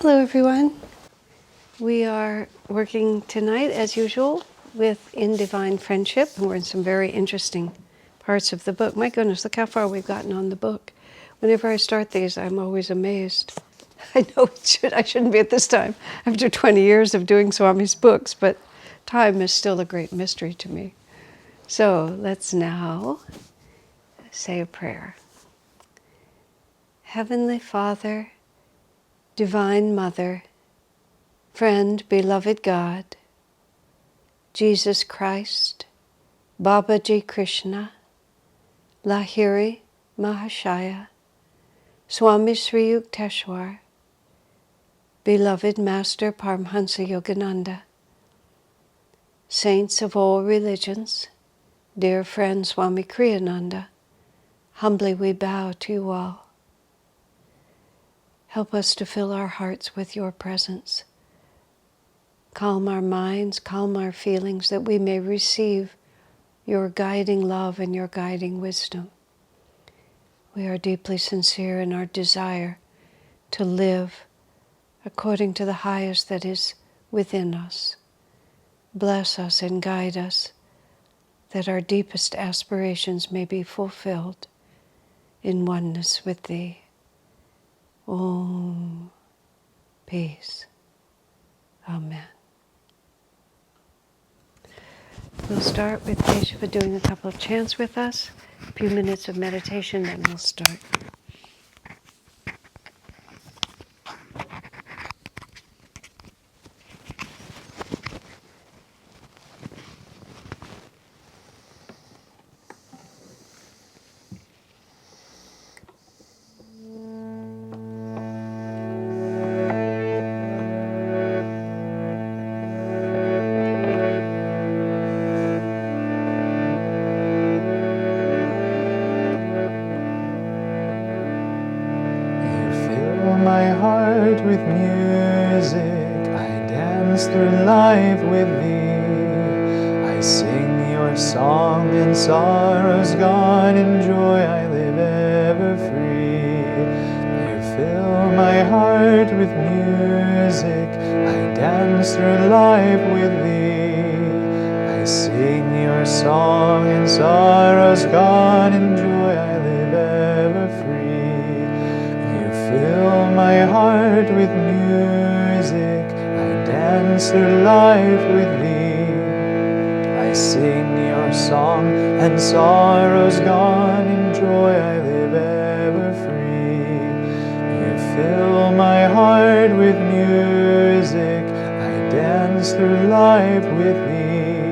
Hello, everyone. We are working tonight, as usual, with In Divine Friendship, and we're in some very interesting parts of the book. My goodness, look how far we've gotten on the book. Whenever I start these, I'm always amazed. I know I shouldn't be at this time after 20 years of doing Swami's books, but time is still a great mystery to me. So let's now say a prayer. Heavenly Father, Divine Mother, Friend, beloved God, Jesus Christ, Babaji Krishna, Lahiri Mahashaya, Swami Sri Yukteswar, beloved Master Paramhansa Yogananda, saints of all religions, dear friend Swami Kriyananda, humbly we bow to you all. Help us to fill our hearts with your presence. Calm our minds, calm our feelings, that we may receive your guiding love and your guiding wisdom. We are deeply sincere in our desire to live according to the highest that is within us. Bless us and guide us, that our deepest aspirations may be fulfilled in oneness with Thee. Om. Peace. Amen. We'll start with Kesava doing a couple of chants with us, a few minutes of meditation, then we'll start. With music, I dance through life with thee. I sing your song and sorrows gone. In joy I live ever free. You fill my heart with music, I dance through life with thee. I sing your song and sorrows gone. In joy I live ever free. You fill my heart with music, I dance through life with thee. I sing your song and sorrows gone. In joy I live ever free. You fill my heart with music, I dance through life with thee.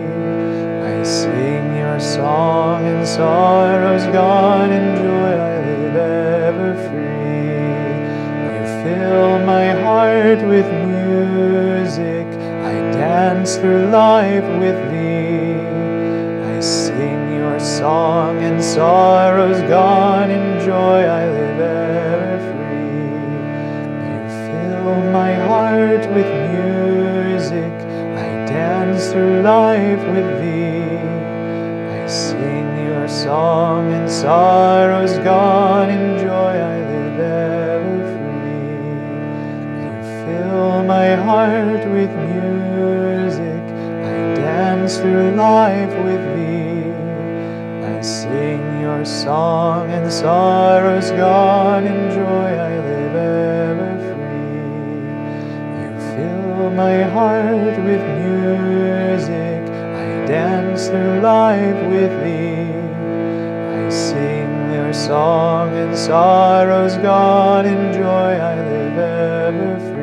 I sing your song and sorrows gone. In joy I live ever free. Fill my heart with music, I dance through life with thee. I sing your song and sorrows gone. In joy I live ever free. You fill my heart with music, I dance through life with thee. I sing your song and sorrows gone. In joy I live ever free. Fill my heart with music, I dance through life with thee. I sing your song and sorrows gone. In joy I live ever free. You fill my heart with music, I dance through life with thee. I sing your song and sorrows gone. In joy I live ever free.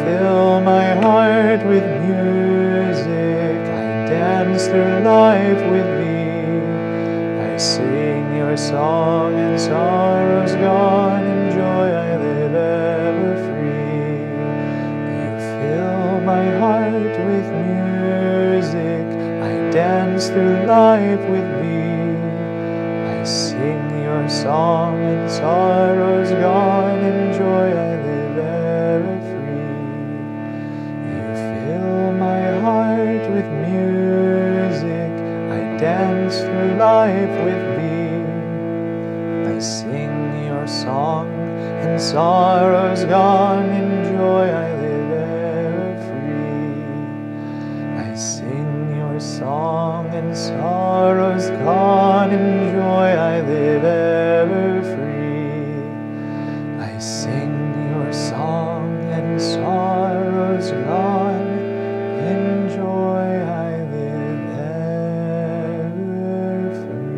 Fill my heart with music, I dance through life with thee. I sing your song and sorrows gone. In joy I live ever free. You fill my heart with music, I dance through life with thee. I sing your song and sorrows gone. In joy I live ever free. With music, I dance through life with thee. I sing your your song, and sorrow's gone, in joy I live ever free. I sing your song, and sorrow's gone, in joy I live ever free. I sing your song, and sorrow's gone, in joy I live ever free.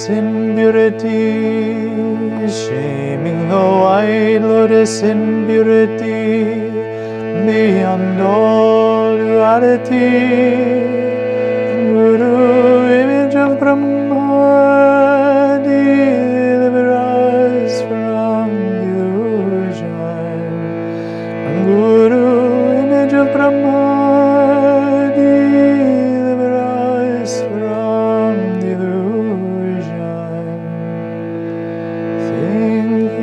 Impurity, shaming the white lotus in purity, beyond all duality. Guru, image of Brahma, deliver us from delusion. Guru, image of Brahma, deliver us from delusion. Think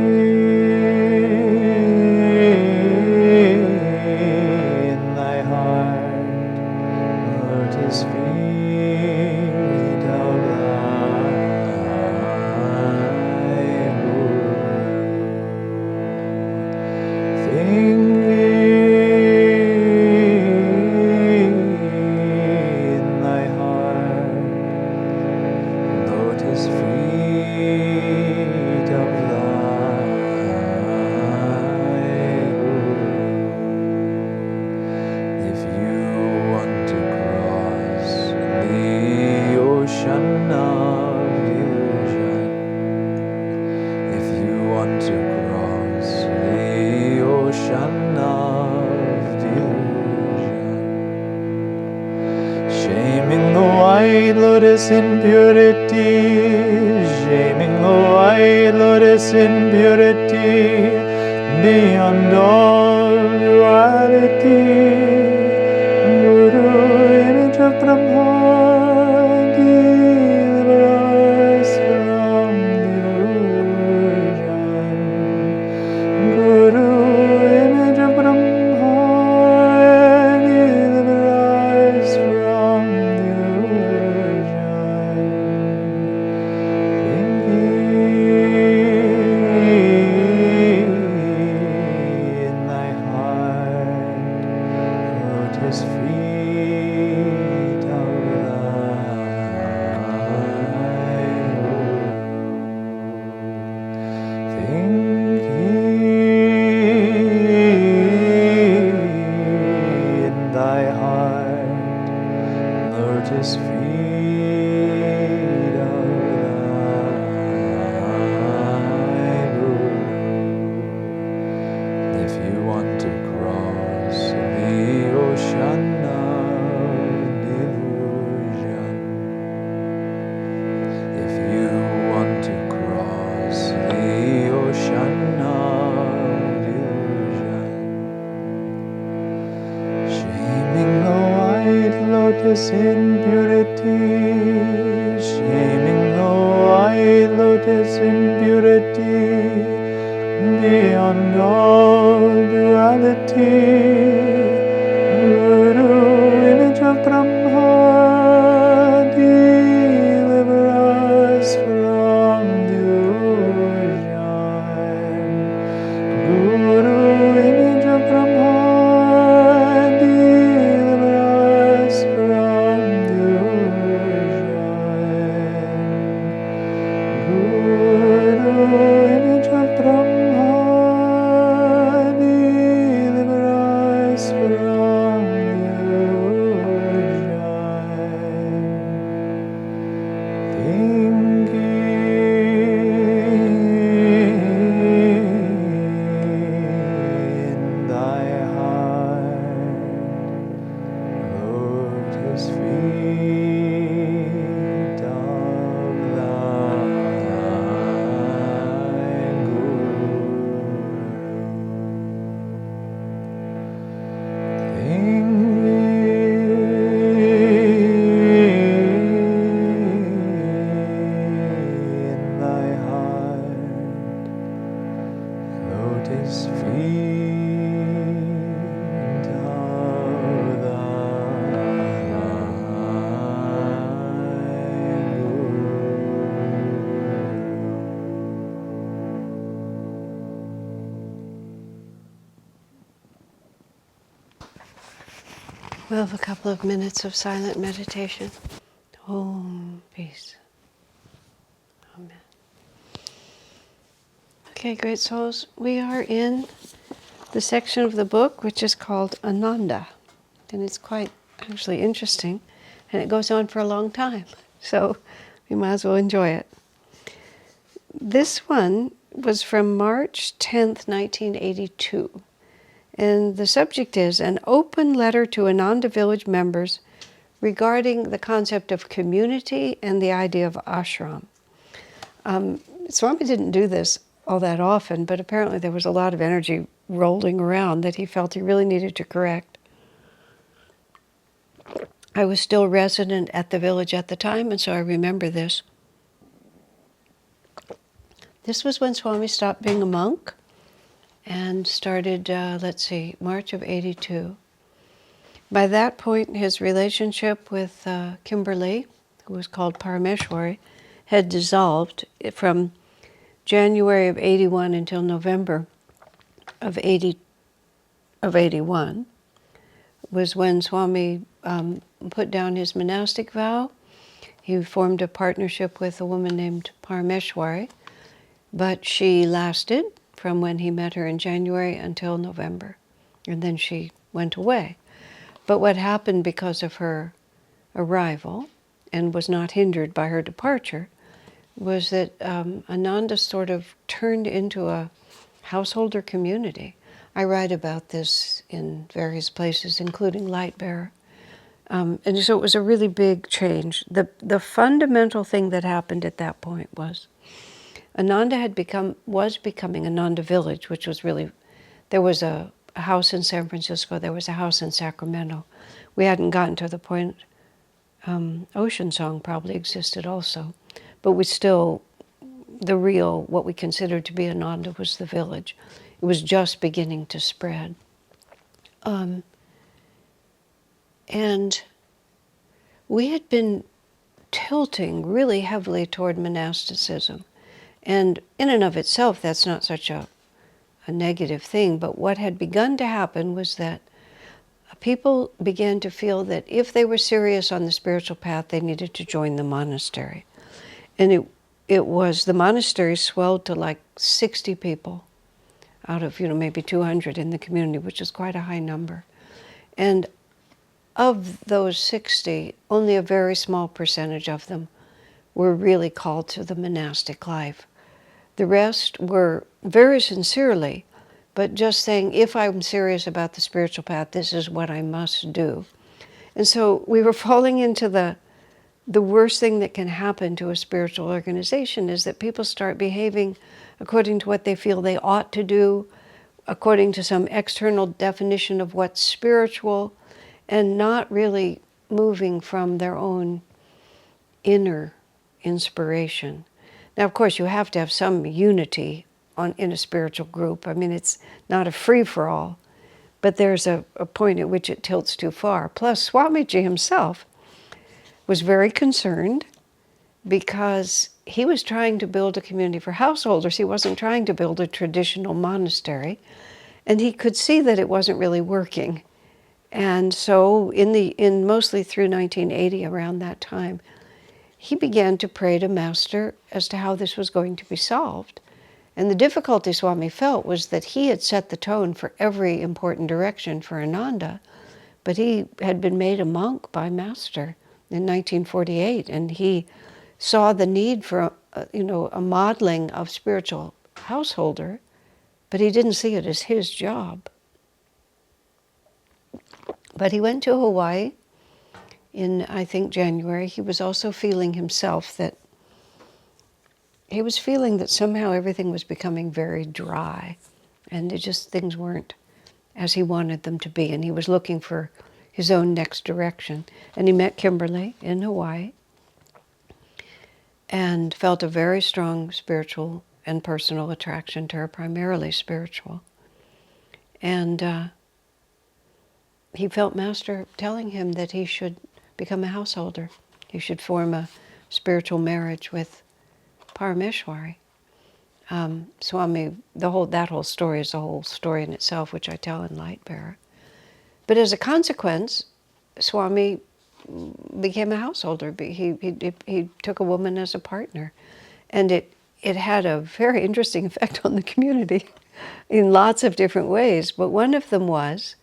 in thy heart, lotus feet of thy Guru. Think in thy heart, lotus feet of thy Guru. If you want to cross the ocean of illusion, if you want to cross the ocean of delusion, shaming the white lotus in purity, shaming the white lotus in purity, beyond all duality. Guru, image of Brahma, deliver us from delusion. Guru, image of Brahma, deliver us from delusion. Think in thy heart, lotus feet of thy Guru. Think in thy heart, lotus feet of thy Guru. If you want to cross the ocean of delusion, if you want to cross the ocean of delusion, shaming the white lotus in purity, shaming the white lotus in purity, beyond all duality. Guru, image of Brahma, deliver us from delusion. Guru, image of Brahma, deliver us from delusion. Guru, image of Brahma, deliver us from delusion. In thy heart, lotus feet of thy Guru. In thy heart, lotus feet of thy We'll have a couple of minutes of silent meditation. Om, peace. Amen. Okay, great souls, we are in the section of the book which is called Ananda. And it's quite actually interesting, and it goes on for a long time. So we might as well enjoy it. This one was from March 10th, 1982. And the subject is an open letter to Ananda village members regarding the concept of community and the idea of ashram. Swami didn't do this all that often, but apparently there was a lot of energy rolling around that he felt he really needed to correct. I was still resident at the village at the time, and so I remember this. This was when Swami stopped being a monk and started, March of 82. By that point, his relationship with Kimberly, who was called Parameshwari, had dissolved. From January of 81 until November of 81 was when Swami put down his monastic vow. He formed a partnership with a woman named Parameshwari, but she lasted from when he met her in January until November, and then she went away. But what happened because of her arrival, and was not hindered by her departure, was that Ananda sort of turned into a householder community. I write about this in various places, including Lightbearer. And so it was a really big change. The fundamental thing that happened at that point was Ananda was becoming Ananda Village, which was really, there was a house in San Francisco, there was a house in Sacramento. We hadn't gotten to the point, Ocean Song probably existed also, but we still, the real, what we considered to be Ananda was the village. It was just beginning to spread. And we had been tilting really heavily toward monasticism. And in and of itself, that's not such a negative thing, but what had begun to happen was that people began to feel that if they were serious on the spiritual path, they needed to join the monastery. And it was, the monastery swelled to like 60 people out of, maybe 200 in the community, which is quite a high number. And of those 60, only a very small percentage of them were really called to the monastic life. The rest were very sincerely, but just saying, if I'm serious about the spiritual path, this is what I must do. And so we were falling into the worst thing that can happen to a spiritual organization is that people start behaving according to what they feel they ought to do, according to some external definition of what's spiritual, and not really moving from their own inner inspiration. Now, of course, you have to have some unity in a spiritual group. I mean, it's not a free-for-all. But there's a point at which it tilts too far. Plus, Swamiji himself was very concerned because he was trying to build a community for householders. He wasn't trying to build a traditional monastery. And he could see that it wasn't really working. And so in mostly through 1980, around that time, he began to pray to Master as to how this was going to be solved. And the difficulty Swami felt was that he had set the tone for every important direction for Ananda, but he had been made a monk by Master in 1948, and he saw the need for a modeling of spiritual householder, but he didn't see it as his job. But he went to Hawaii in, I think, January. He was also feeling himself that he was feeling that somehow everything was becoming very dry, and things weren't as he wanted them to be, and he was looking for his own next direction. And he met Kimberly in Hawaii and felt a very strong spiritual and personal attraction to her, primarily spiritual. And he felt Master telling him that he should become a householder. He should form a spiritual marriage with Parameshwari. Swami, that whole story is a whole story in itself, which I tell in Lightbearer. But as a consequence, Swami became a householder. He took a woman as a partner. And it had a very interesting effect on the community in lots of different ways. But one of them was,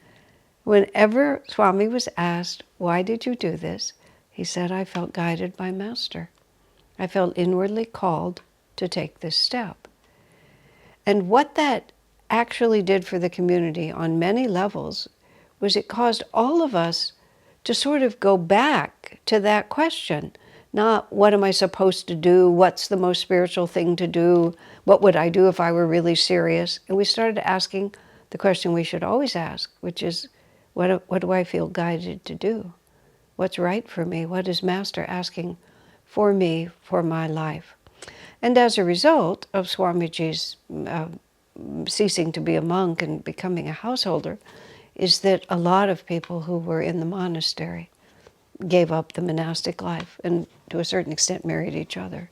whenever Swami was asked, "Why did you do this?" he said, "I felt guided by Master. I felt inwardly called to take this step." And what that actually did for the community on many levels was it caused all of us to sort of go back to that question. Not, what am I supposed to do? What's the most spiritual thing to do? What would I do if I were really serious? And we started asking the question we should always ask, which is, what do I feel guided to do? What's right for me? What is Master asking for me, for my life? And as a result of Swamiji's ceasing to be a monk and becoming a householder, is that a lot of people who were in the monastery gave up the monastic life and to a certain extent married each other.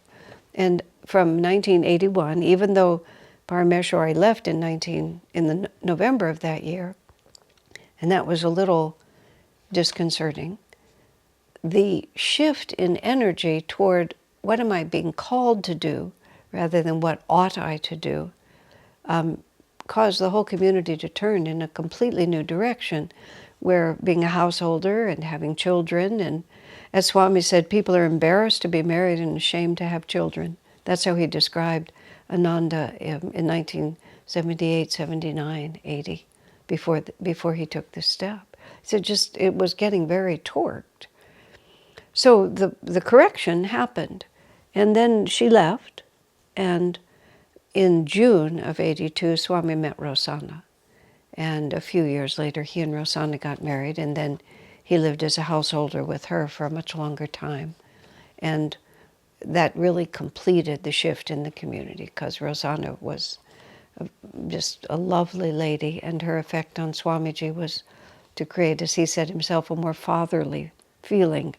And from 1981, even though Parameshwari left in the November of that year, and that was a little disconcerting, the shift in energy toward what am I being called to do rather than what ought I to do caused the whole community to turn in a completely new direction, where being a householder and having children, and as Swami said, people are embarrassed to be married and ashamed to have children. That's how he described Ananda in 1978, 79, 80, before he took this step. So it was getting very torqued. So the correction happened. And then she left, and in June of 82, Swami met Rosanna. And a few years later, he and Rosanna got married, and then he lived as a householder with her for a much longer time. And that really completed the shift in the community, because Rosanna was just a lovely lady, and her effect on Swamiji was to create, as he said himself, a more fatherly feeling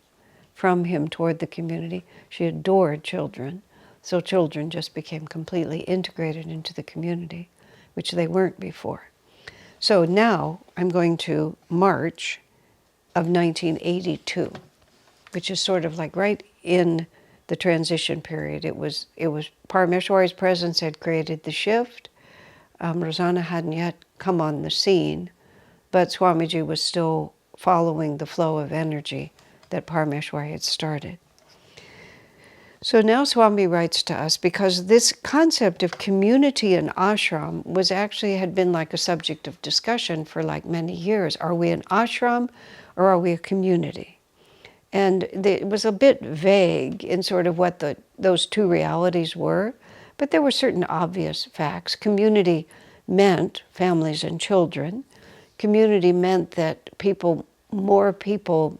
from him toward the community. She adored children, so children just became completely integrated into the community, which they weren't before. So now I'm going to March of 1982, which is sort of like right in the transition period. It was Parameshwari's presence had created the shift. Rosanna hadn't yet come on the scene, but Swamiji was still following the flow of energy that Parameshwari had started. So now Swami writes to us, because this concept of community and ashram had been like a subject of discussion for like many years. Are we an ashram or are we a community? And it was a bit vague in sort of what those two realities were, but there were certain obvious facts. Community meant families and children. Community meant that more people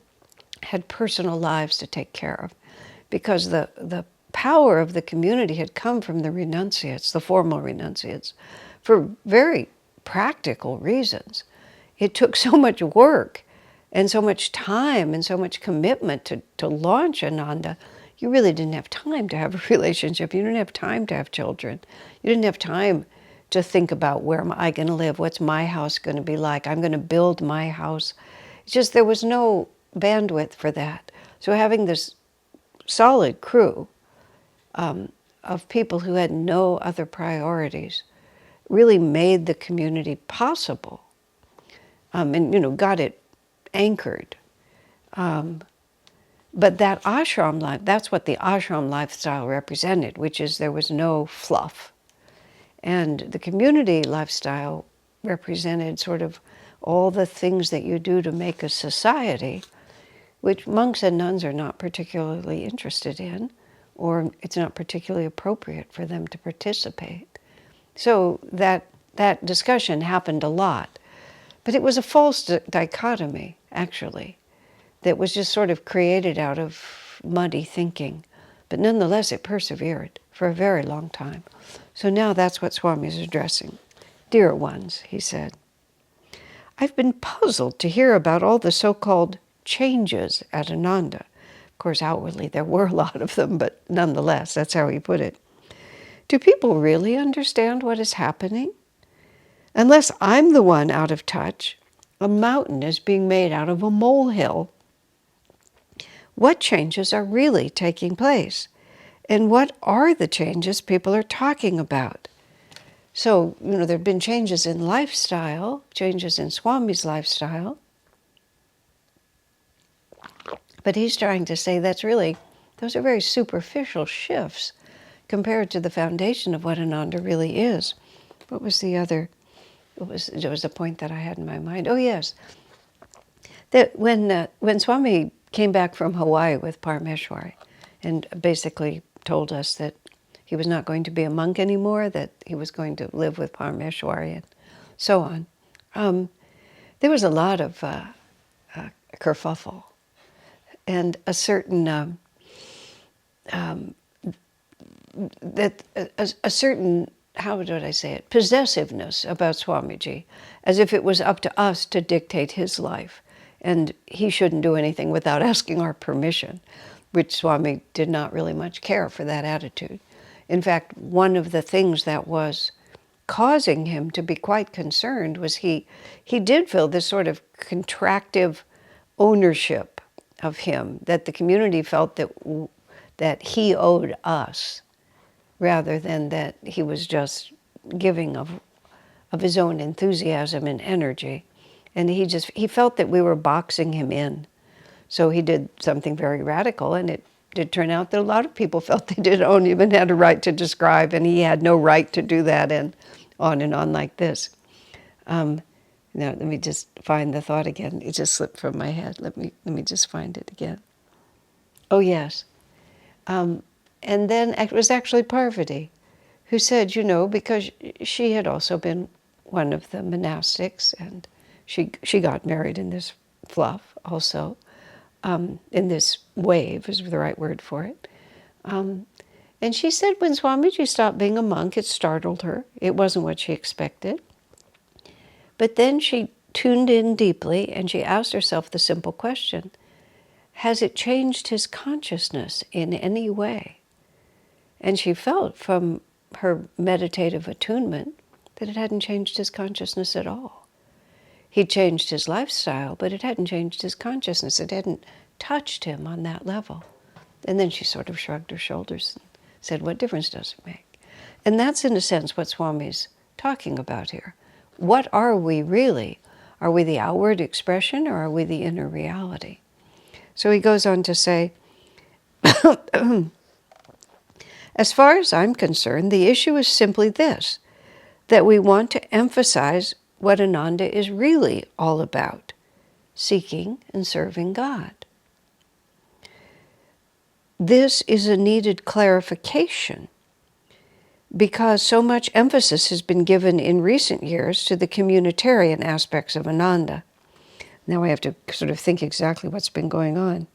had personal lives to take care of, because the power of the community had come from the renunciates, the formal renunciates, for very practical reasons. it took so much work and so much time and so much commitment to launch Ananda. You really didn't have time to have a relationship. You didn't have time to have children. You didn't have time to think about, where am I going to live? What's my house going to be like? I'm going to build my house. It's just there was no bandwidth for that. So having this solid crew of people who had no other priorities really made the community possible, and got it anchored. But that ashram life, that's what the ashram lifestyle represented, which is there was no fluff. And the community lifestyle represented sort of all the things that you do to make a society, which monks and nuns are not particularly interested in, or it's not particularly appropriate for them to participate. So that discussion happened a lot. But it was a false dichotomy, actually, that was just sort of created out of muddy thinking. But nonetheless, it persevered for a very long time. So now that's what Swami is addressing. Dear ones, he said, I've been puzzled to hear about all the so-called changes at Ananda. Of course, outwardly there were a lot of them, but nonetheless, that's how he put it. Do people really understand what is happening? Unless I'm the one out of touch, a mountain is being made out of a molehill. What changes are really taking place? And what are the changes people are talking about? So, there have been changes in lifestyle, changes in Swami's lifestyle. But he's trying to say those are very superficial shifts compared to the foundation of what Ananda really is. What was the other? There was a point that I had in my mind. Oh, yes. That when Swami came back from Hawaii with Parameshwari and basically told us that he was not going to be a monk anymore, that he was going to live with Parameshwari and so on, there was a lot of kerfuffle and a certain a certain, how would I say it, possessiveness about Swamiji, as if it was up to us to dictate his life, and he shouldn't do anything without asking our permission, which Swami did not really much care for that attitude. In fact, one of the things that was causing him to be quite concerned was he did feel this sort of contractive ownership of him, that the community felt that he owed us, rather than that he was just giving of his own enthusiasm and energy. And he felt that we were boxing him in. So he did something very radical, and it did turn out that a lot of people felt they didn't even had a right to describe, and he had no right to do that, and on like this. Now, let me just find the thought again. It just slipped from my head. Let me just find it again. Oh, yes. And then it was actually Parvati who said, because she had also been one of the monastics, and she got married in this fluff also, in this wave is the right word for it. And she said when Swamiji stopped being a monk, it startled her. It wasn't what she expected. But then she tuned in deeply and she asked herself the simple question, has it changed his consciousness in any way? And she felt from her meditative attunement that it hadn't changed his consciousness at all. He changed his lifestyle, but it hadn't changed his consciousness. It hadn't touched him on that level. And then she sort of shrugged her shoulders and said, what difference does it make? And that's, in a sense, what Swami's talking about here. What are we really? Are we the outward expression, or are we the inner reality? So he goes on to say, as far as I'm concerned, the issue is simply this, that we want to emphasize what Ananda is really all about, seeking and serving God. This is a needed clarification because so much emphasis has been given in recent years to the communitarian aspects of Ananda. Now I have to sort of think exactly what's been going on.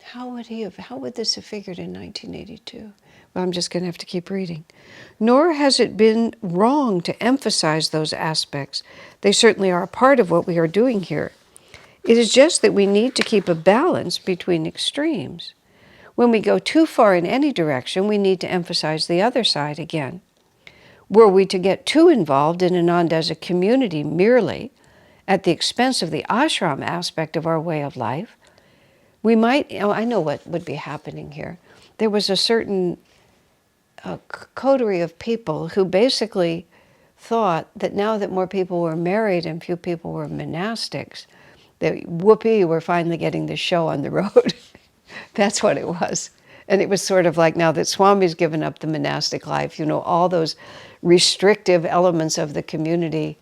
How would this have figured in 1982? I'm just going to have to keep reading. Nor has it been wrong to emphasize those aspects. They certainly are a part of what we are doing here. It is just that we need to keep a balance between extremes. When we go too far in any direction, we need to emphasize the other side again. Were we to get too involved in Ananda as a community merely at the expense of the ashram aspect of our way of life, we might, I know what would be happening here. There was a certain coterie of people who basically thought that now that more people were married and few people were monastics, that whoopee, we're finally getting the show on the road. That's what it was. And it was sort of like now that Swami's given up the monastic life, all those restrictive elements of the community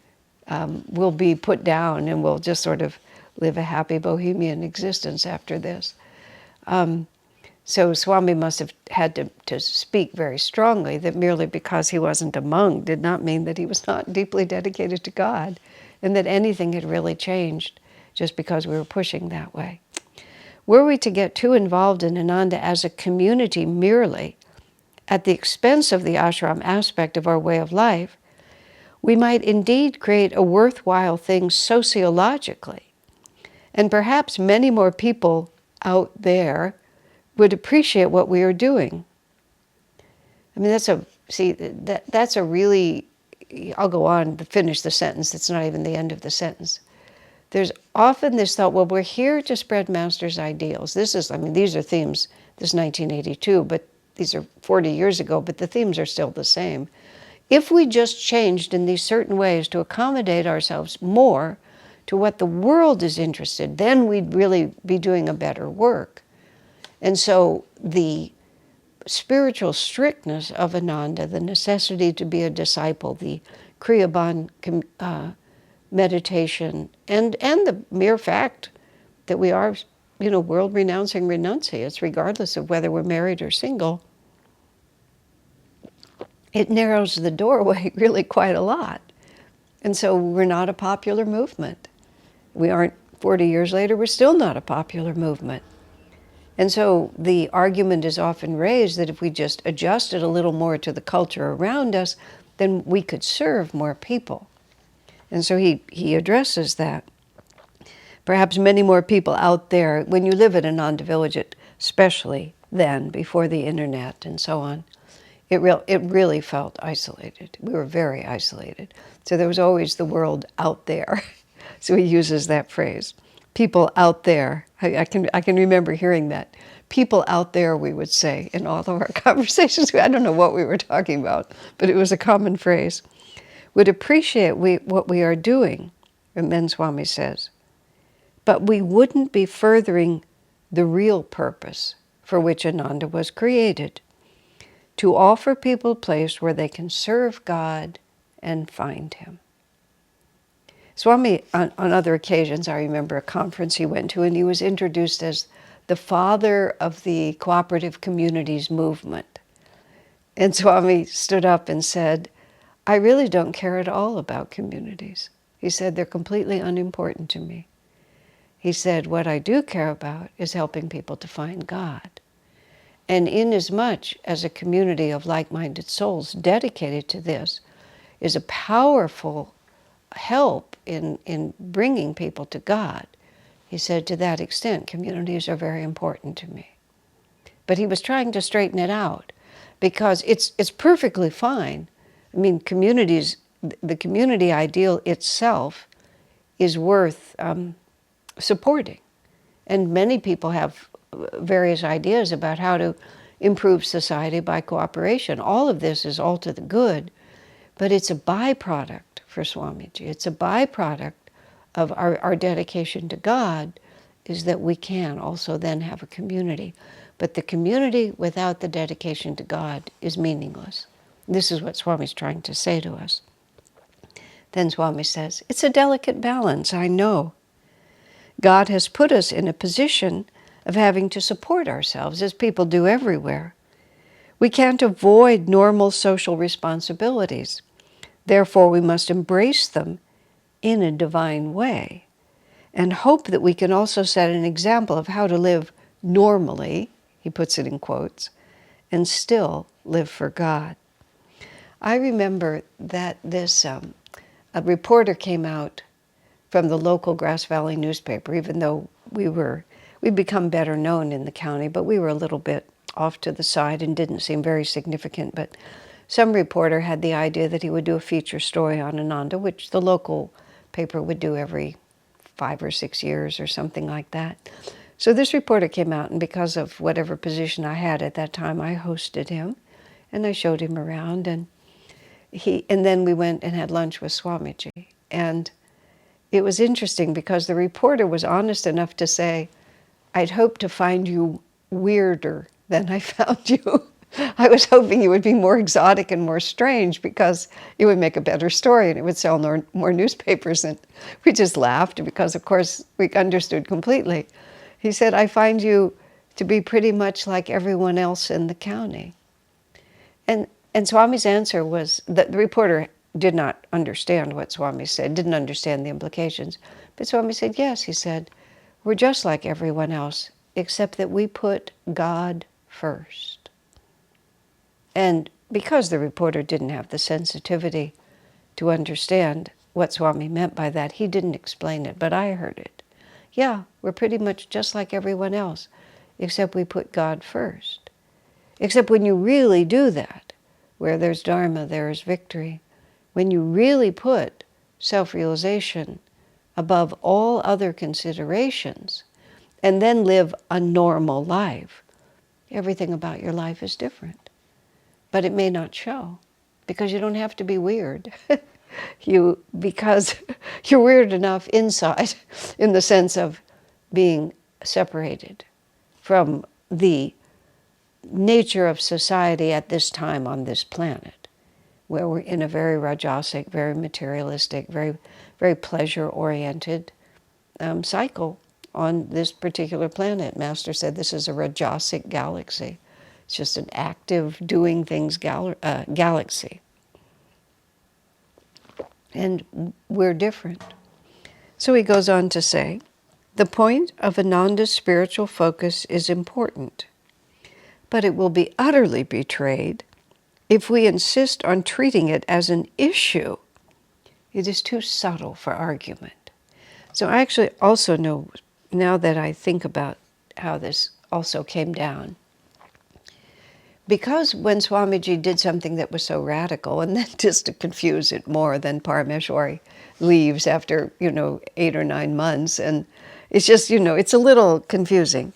will be put down and we'll just sort of live a happy bohemian existence after this. So Swami must have had to speak very strongly that merely because he wasn't a monk did not mean that he was not deeply dedicated to God and that anything had really changed just because we were pushing that way. Were we to get too involved in Ananda as a community merely at the expense of the ashram aspect of our way of life, we might indeed create a worthwhile thing sociologically, and perhaps many more people out there would appreciate what we are doing. I mean, that's a really, I'll go on to finish the sentence, it's not even the end of the sentence. There's often this thought, well, we're here to spread Master's ideals. These are themes, this is 1982, but these are 40 years ago, but the themes are still the same. If we just changed in these certain ways to accommodate ourselves more to what the world is interested, then we'd really be doing a better work. And so the spiritual strictness of Ananda, the necessity to be a disciple, the Kriyaban meditation, and the mere fact that we are, world-renouncing renunciates, regardless of whether we're married or single, it narrows the doorway really quite a lot. And so we're not a popular movement. We aren't, 40 years later, we're still not a popular movement. And so the argument is often raised that if we just adjusted a little more to the culture around us, then we could serve more people. And so he addresses that. Perhaps many more people out there, when you live in Ananda village, especially then, before the internet and so on, it really felt isolated. We were very isolated. So there was always the world out there. So he uses that phrase, people out there. I can remember hearing that. People out there, we would say in all of our conversations. I don't know what we were talking about, but it was a common phrase. Would appreciate what we are doing, and then Swami says, but we wouldn't be furthering the real purpose for which Ananda was created, to offer people a place where they can serve God and find Him. Swami, on other occasions, I remember a conference he went to, and he was introduced as the father of the cooperative communities movement. And Swami stood up and said, I really don't care at all about communities. He said, they're completely unimportant to me. He said, what I do care about is helping people to find God. And inasmuch as a community of like-minded souls dedicated to this is a powerful help in bringing people to God, he said, to that extent, communities are very important to me. But he was trying to straighten it out, because it's perfectly fine. I mean, communities, the community ideal itself is worth supporting. And many people have various ideas about how to improve society by cooperation. All of this is all to the good, but it's a byproduct for Swamiji. It's a byproduct of our dedication to God, is that we can also then have a community. But the community without the dedication to God is meaningless. This is what Swami's trying to say to us. Then Swami says, it's a delicate balance, I know. God has put us in a position of having to support ourselves, as people do everywhere. We can't avoid normal social responsibilities. Therefore, we must embrace them in a divine way and hope that we can also set an example of how to live normally, he puts it in quotes, and still live for God. I remember that a reporter came out from the local Grass Valley newspaper, even though we'd become better known in the county, but we were a little bit off to the side and didn't seem very significant. But some reporter had the idea that he would do a feature story on Ananda, which the local paper would do every 5 or 6 years or something like that. So this reporter came out, and because of whatever position I had at that time, I hosted him, and I showed him around, and then we went and had lunch with Swamiji. And it was interesting because the reporter was honest enough to say, I'd hoped to find you weirder than I found you. I was hoping you would be more exotic and more strange because it would make a better story and it would sell more newspapers. And we just laughed because, of course, we understood completely. He said, I find you to be pretty much like everyone else in the county. And Swami's answer was that the reporter did not understand what Swami said, didn't understand the implications. But Swami said, yes, he said, we're just like everyone else, except that we put God first. And because the reporter didn't have the sensitivity to understand what Swami meant by that, he didn't explain it, but I heard it. Yeah, we're pretty much just like everyone else, except we put God first. Except when you really do that, where there's Dharma, there is victory. When you really put self-realization above all other considerations and then live a normal life, everything about your life is different. But it may not show because you don't have to be weird. Because you're weird enough inside in the sense of being separated from the nature of society at this time on this planet, where we're in a very rajasic, very materialistic, very, very pleasure-oriented cycle on this particular planet. Master said this is a rajasic galaxy. It's just an active, doing things galaxy. And we're different. So he goes on to say, the point of Ananda's spiritual focus is important, but it will be utterly betrayed if we insist on treating it as an issue. It is too subtle for argument. So I actually also know, now that I think about how this also came down, because when Swamiji did something that was so radical, and then just to confuse it more, then Parameshwari leaves after, 8 or 9 months, and it's just, it's a little confusing.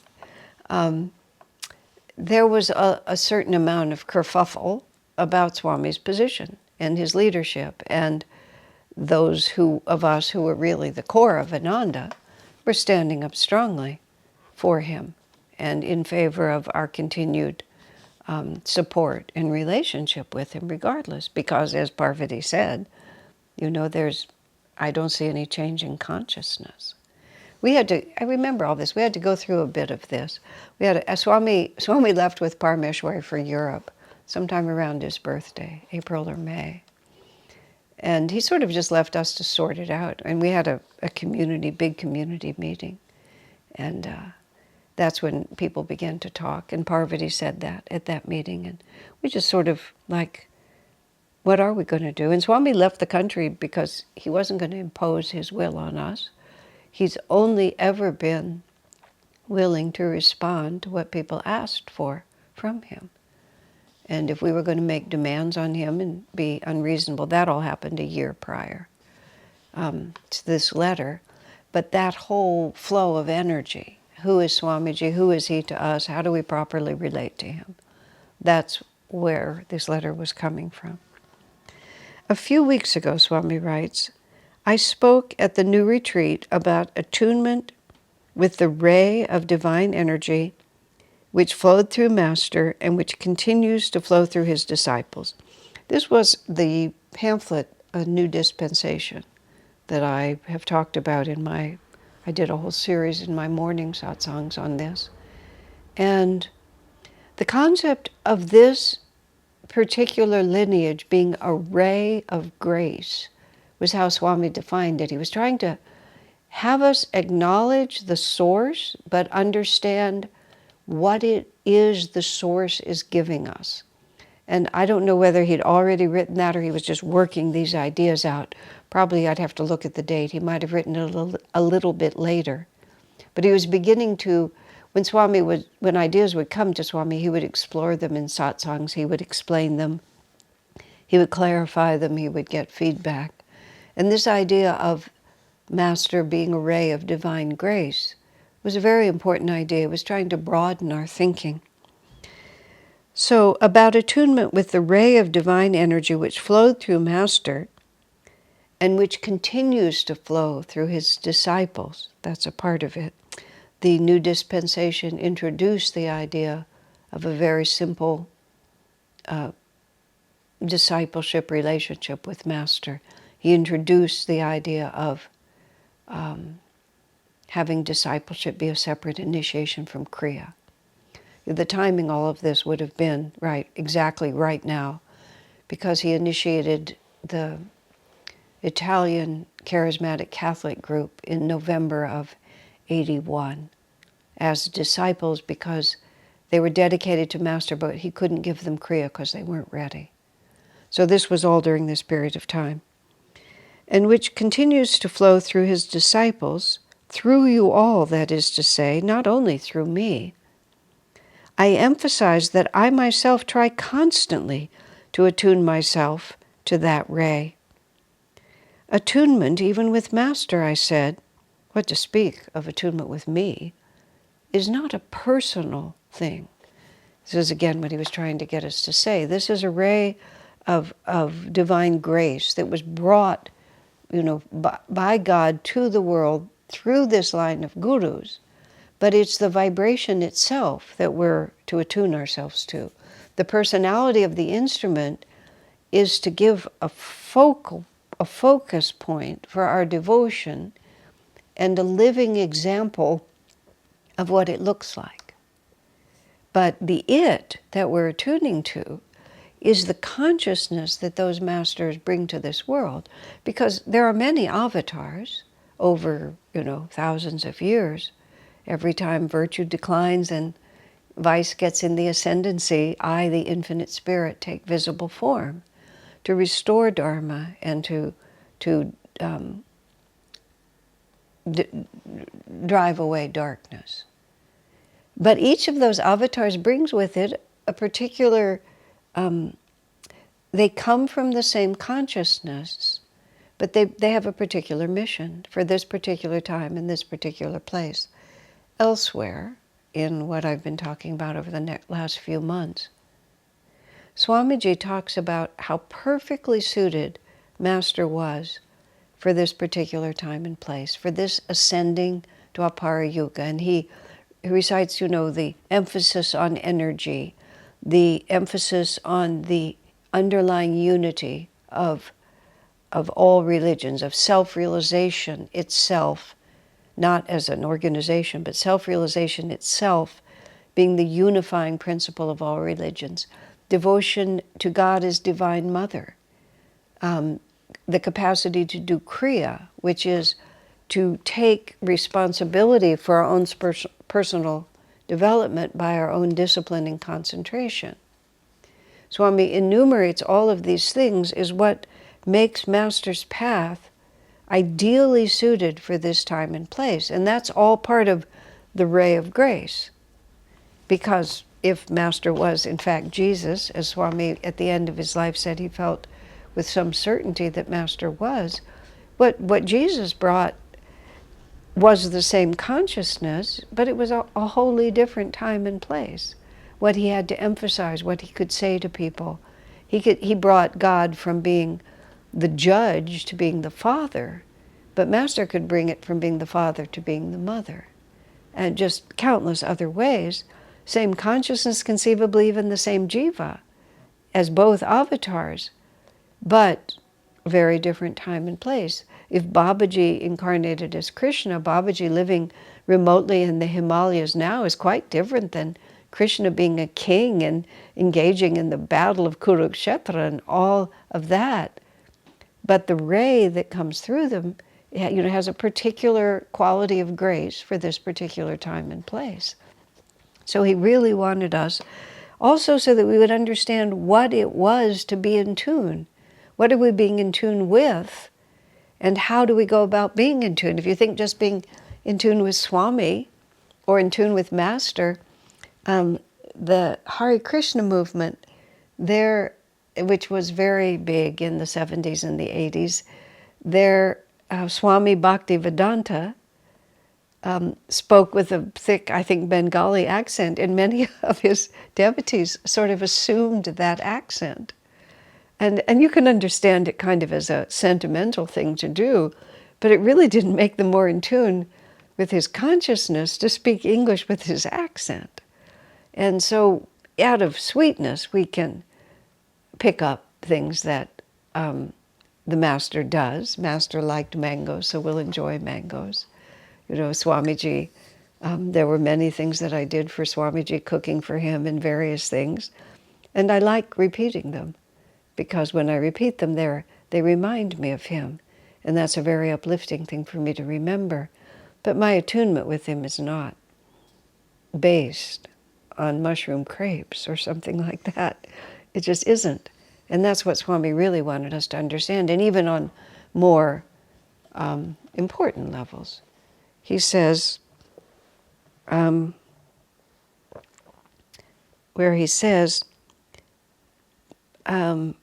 There was a certain amount of kerfuffle about Swami's position and his leadership, and those of us who were really the core of Ananda were standing up strongly for him and in favor of our continued support and relationship with him regardless, because as Parvati said, I don't see any change in consciousness. I remember all this, we had to go through a bit of this. We had Swami left with Parameshwari for Europe sometime around his birthday, April or May. And he sort of just left us to sort it out. And we had a big community meeting. And that's when people began to talk. And Parvati said that at that meeting. And we just sort of like, what are we going to do? And Swami left the country because he wasn't going to impose his will on us. He's only ever been willing to respond to what people asked for from him. And if we were going to make demands on him and be unreasonable, that all happened a year prior to this letter. But that whole flow of energy, who is Swamiji, who is he to us, how do we properly relate to him? That's where this letter was coming from. A few weeks ago, Swami writes, I spoke at the new retreat about attunement with the ray of divine energy which flowed through Master and which continues to flow through his disciples. This was the pamphlet, A New Dispensation, that I have talked about I did a whole series in my morning satsangs on this. And the concept of this particular lineage being a ray of grace was how Swami defined it. He was trying to have us acknowledge the source, but understand what it is the source is giving us. And I don't know whether he'd already written that or he was just working these ideas out. Probably I'd have to look at the date. He might have written it a little bit later. But he was beginning to, when ideas would come to Swami, he would explore them in satsangs, he would explain them, he would clarify them, he would get feedback. And this idea of Master being a ray of divine grace was a very important idea. It was trying to broaden our thinking. So, about attunement with the ray of divine energy which flowed through Master and which continues to flow through his disciples, that's a part of it. The new dispensation introduced the idea of a very simple discipleship relationship with Master. He introduced the idea of having discipleship be a separate initiation from Kriya. The timing, all of this would have been exactly right now, because he initiated the Italian Charismatic Catholic group in November of 81 as disciples because they were dedicated to Master, but he couldn't give them Kriya because they weren't ready. So this was all during this period of time, and which continues to flow through his disciples, through you all, that is to say, not only through me. I emphasize that I myself try constantly to attune myself to that ray. Attunement, even with Master, I said, what to speak of attunement with me, is not a personal thing. This is again what he was trying to get us to say. This is a ray of divine grace that was brought, by God to the world through this line of gurus. But it's the vibration itself that we're to attune ourselves to. The personality of the instrument is to give a focus point for our devotion and a living example of what it looks like. But the it that we're attuning to is the consciousness that those masters bring to this world, because there are many avatars over, thousands of years. Every time virtue declines and vice gets in the ascendancy, I, the infinite spirit, take visible form to restore Dharma and to drive away darkness. But each of those avatars brings with it a particular, they come from the same consciousness, but they have a particular mission for this particular time in this particular place. Elsewhere, in what I've been talking about over the last few months, Swamiji talks about how perfectly suited Master was for this particular time and place, for this ascending Dwapara Yuga. And he recites, the emphasis on energy, the emphasis on the underlying unity of all religions, of self-realization itself, not as an organization, but self-realization itself being the unifying principle of all religions. Devotion to God as Divine Mother. The capacity to do Kriya, which is to take responsibility for our own personal development by our own discipline and concentration. Swami enumerates all of these things is what makes Master's path ideally suited for this time and place. And that's all part of the ray of grace. Because if Master was, in fact, Jesus, as Swami at the end of his life said he felt with some certainty that Master was, what Jesus brought was the same consciousness, but it was a wholly different time and place. What he had to emphasize, what he could say to people. He brought God from being the judge to being the father, but Master could bring it from being the father to being the mother, and just countless other ways. Same consciousness, conceivably even the same jiva, as both avatars, but very different time and place. If Babaji incarnated as Krishna, Babaji living remotely in the Himalayas now is quite different than Krishna being a king and engaging in the battle of Kurukshetra and all of that. But the ray that comes through them, has a particular quality of grace for this particular time and place. So he really wanted us Also so that we would understand what it was to be in tune. What are we being in tune with? And how do we go about being in tune? If you think just being in tune with Swami or in tune with Master, the Hare Krishna movement there, which was very big in the 70s and the 80s, there Swami Bhaktivedanta spoke with a thick, I think, Bengali accent, and many of his devotees sort of assumed that accent. And you can understand it kind of as a sentimental thing to do, but it really didn't make them more in tune with his consciousness to speak English with his accent. And so out of sweetness, we can pick up things that the Master does. Master liked mangoes, so we'll enjoy mangoes. You know, Swamiji, there were many things that I did for Swamiji, cooking for him and various things. And I like repeating them, because when I repeat them, they remind me of him. And that's a very uplifting thing for me to remember. But my attunement with him is not based on mushroom crepes or something like that. It just isn't. And that's what Swami really wanted us to understand. And even on more important levels. He says, where he says, I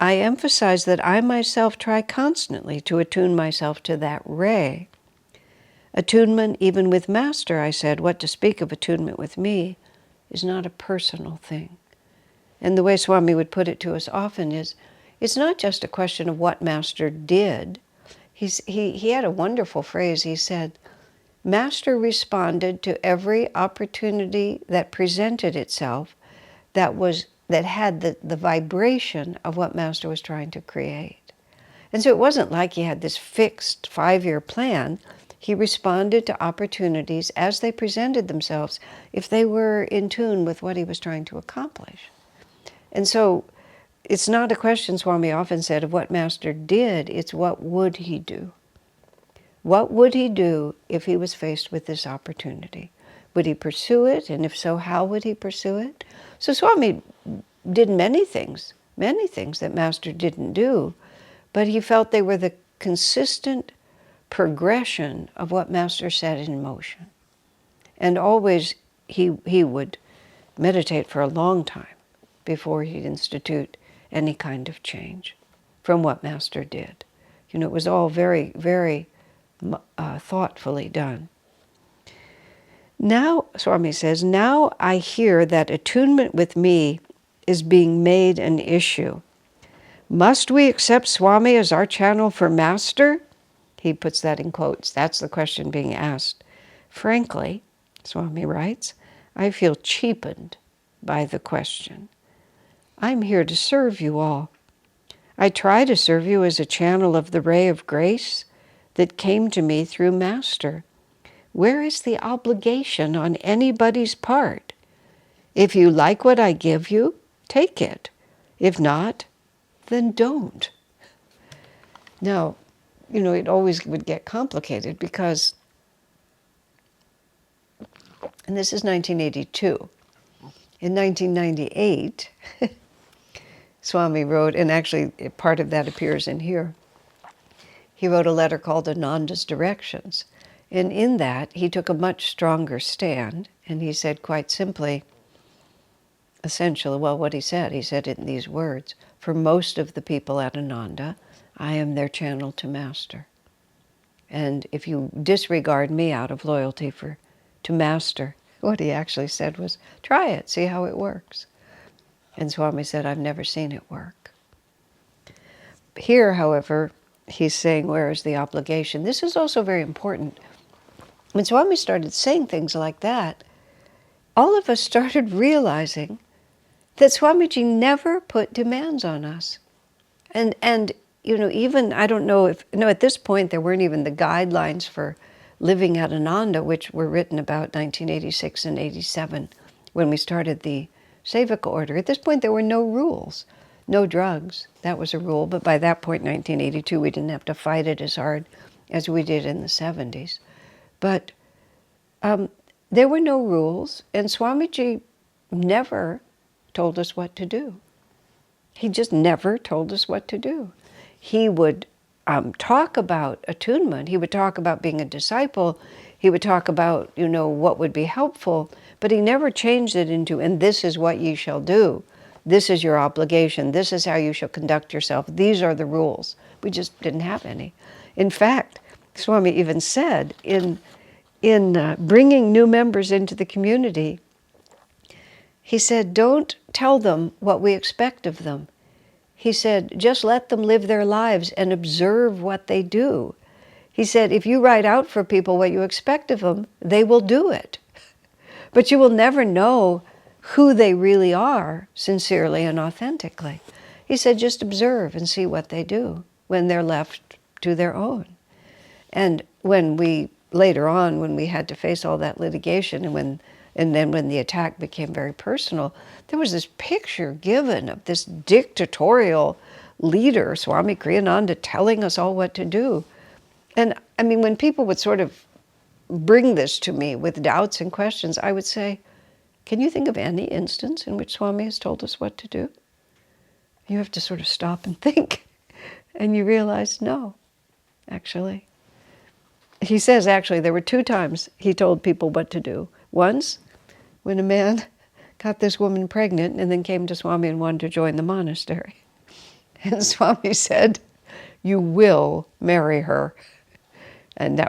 emphasize that I myself try constantly to attune myself to that ray. Attunement, even with Master, I said, what to speak of attunement with me, is not a personal thing. And the way Swami would put it to us often is, it's not just a question of what Master did. He had a wonderful phrase. He said, Master responded to every opportunity that presented itself that had the vibration of what Master was trying to create. And so it wasn't like he had this fixed 5-year plan. He responded to opportunities as they presented themselves if they were in tune with what he was trying to accomplish. And so it's not a question, Swami often said, of what Master did, it's what would he do? What would he do if he was faced with this opportunity? Would he pursue it? And if so, how would he pursue it? So Swami did many things that Master didn't do, but he felt they were the consistent progression of what Master set in motion. And always he would meditate for a long time before he'd institute any kind of change from what Master did. You know, it was all very, very thoughtfully done. Now, Swami says, now I hear that attunement with me is being made an issue. Must we accept Swami as our channel for Master? He puts that in quotes. That's the question being asked. Frankly, Swami writes, I feel cheapened by the question. I'm here to serve you all. I try to serve you as a channel of the ray of grace that came to me through Master. Where is the obligation on anybody's part? If you like what I give you, take it. If not, then don't. Now, you know, it always would get complicated because, and this is 1982. In 1998, Swami wrote, and actually part of that appears in here, he wrote a letter called Ananda's Directions. And in that, he took a much stronger stand, and he said quite simply, essentially, well, what he said it in these words, for most of the people at Ananda, I am their channel to Master. And if you disregard me out of loyalty to Master, what he actually said was, try it, see how it works. And Swami said, I've never seen it work. Here, however, he's saying, where is the obligation? This is also very important. When Swami started saying things like that, all of us started realizing that Swamiji never put demands on us. And you know, even, I don't know if, no, at this point there weren't even the guidelines for living at Ananda, which were written about 1986 and 87 when we started the Sevaka order. At this point there were no rules. No drugs, that was a rule, but by that point, 1982, we didn't have to fight it as hard as we did in the 70s. But there were no rules, and Swamiji never told us what to do. He just never told us what to do. He would talk about attunement. He would talk about being a disciple. He would talk about, what would be helpful, but he never changed it into, and this is what ye shall do. This is your obligation. This is how you shall conduct yourself. These are the rules. We just didn't have any. In fact, Swami even said in bringing new members into the community, he said, don't tell them what we expect of them. He said, just let them live their lives and observe what they do. He said, if you write out for people what you expect of them, they will do it. But you will never know who they really are, sincerely and authentically. He said, just observe and see what they do when they're left to their own. And when we, later on, when we had to face all that litigation, and then when the attack became very personal, there was this picture given of this dictatorial leader, Swami Kriyananda, telling us all what to do. And I mean, when people would sort of bring this to me with doubts and questions, I would say, can you think of any instance in which Swami has told us what to do? You have to sort of stop and think. And you realize, no, actually. He says, actually, there were 2 times he told people what to do. Once, when a man got this woman pregnant and then came to Swami and wanted to join the monastery. And Swami said, you will marry her. And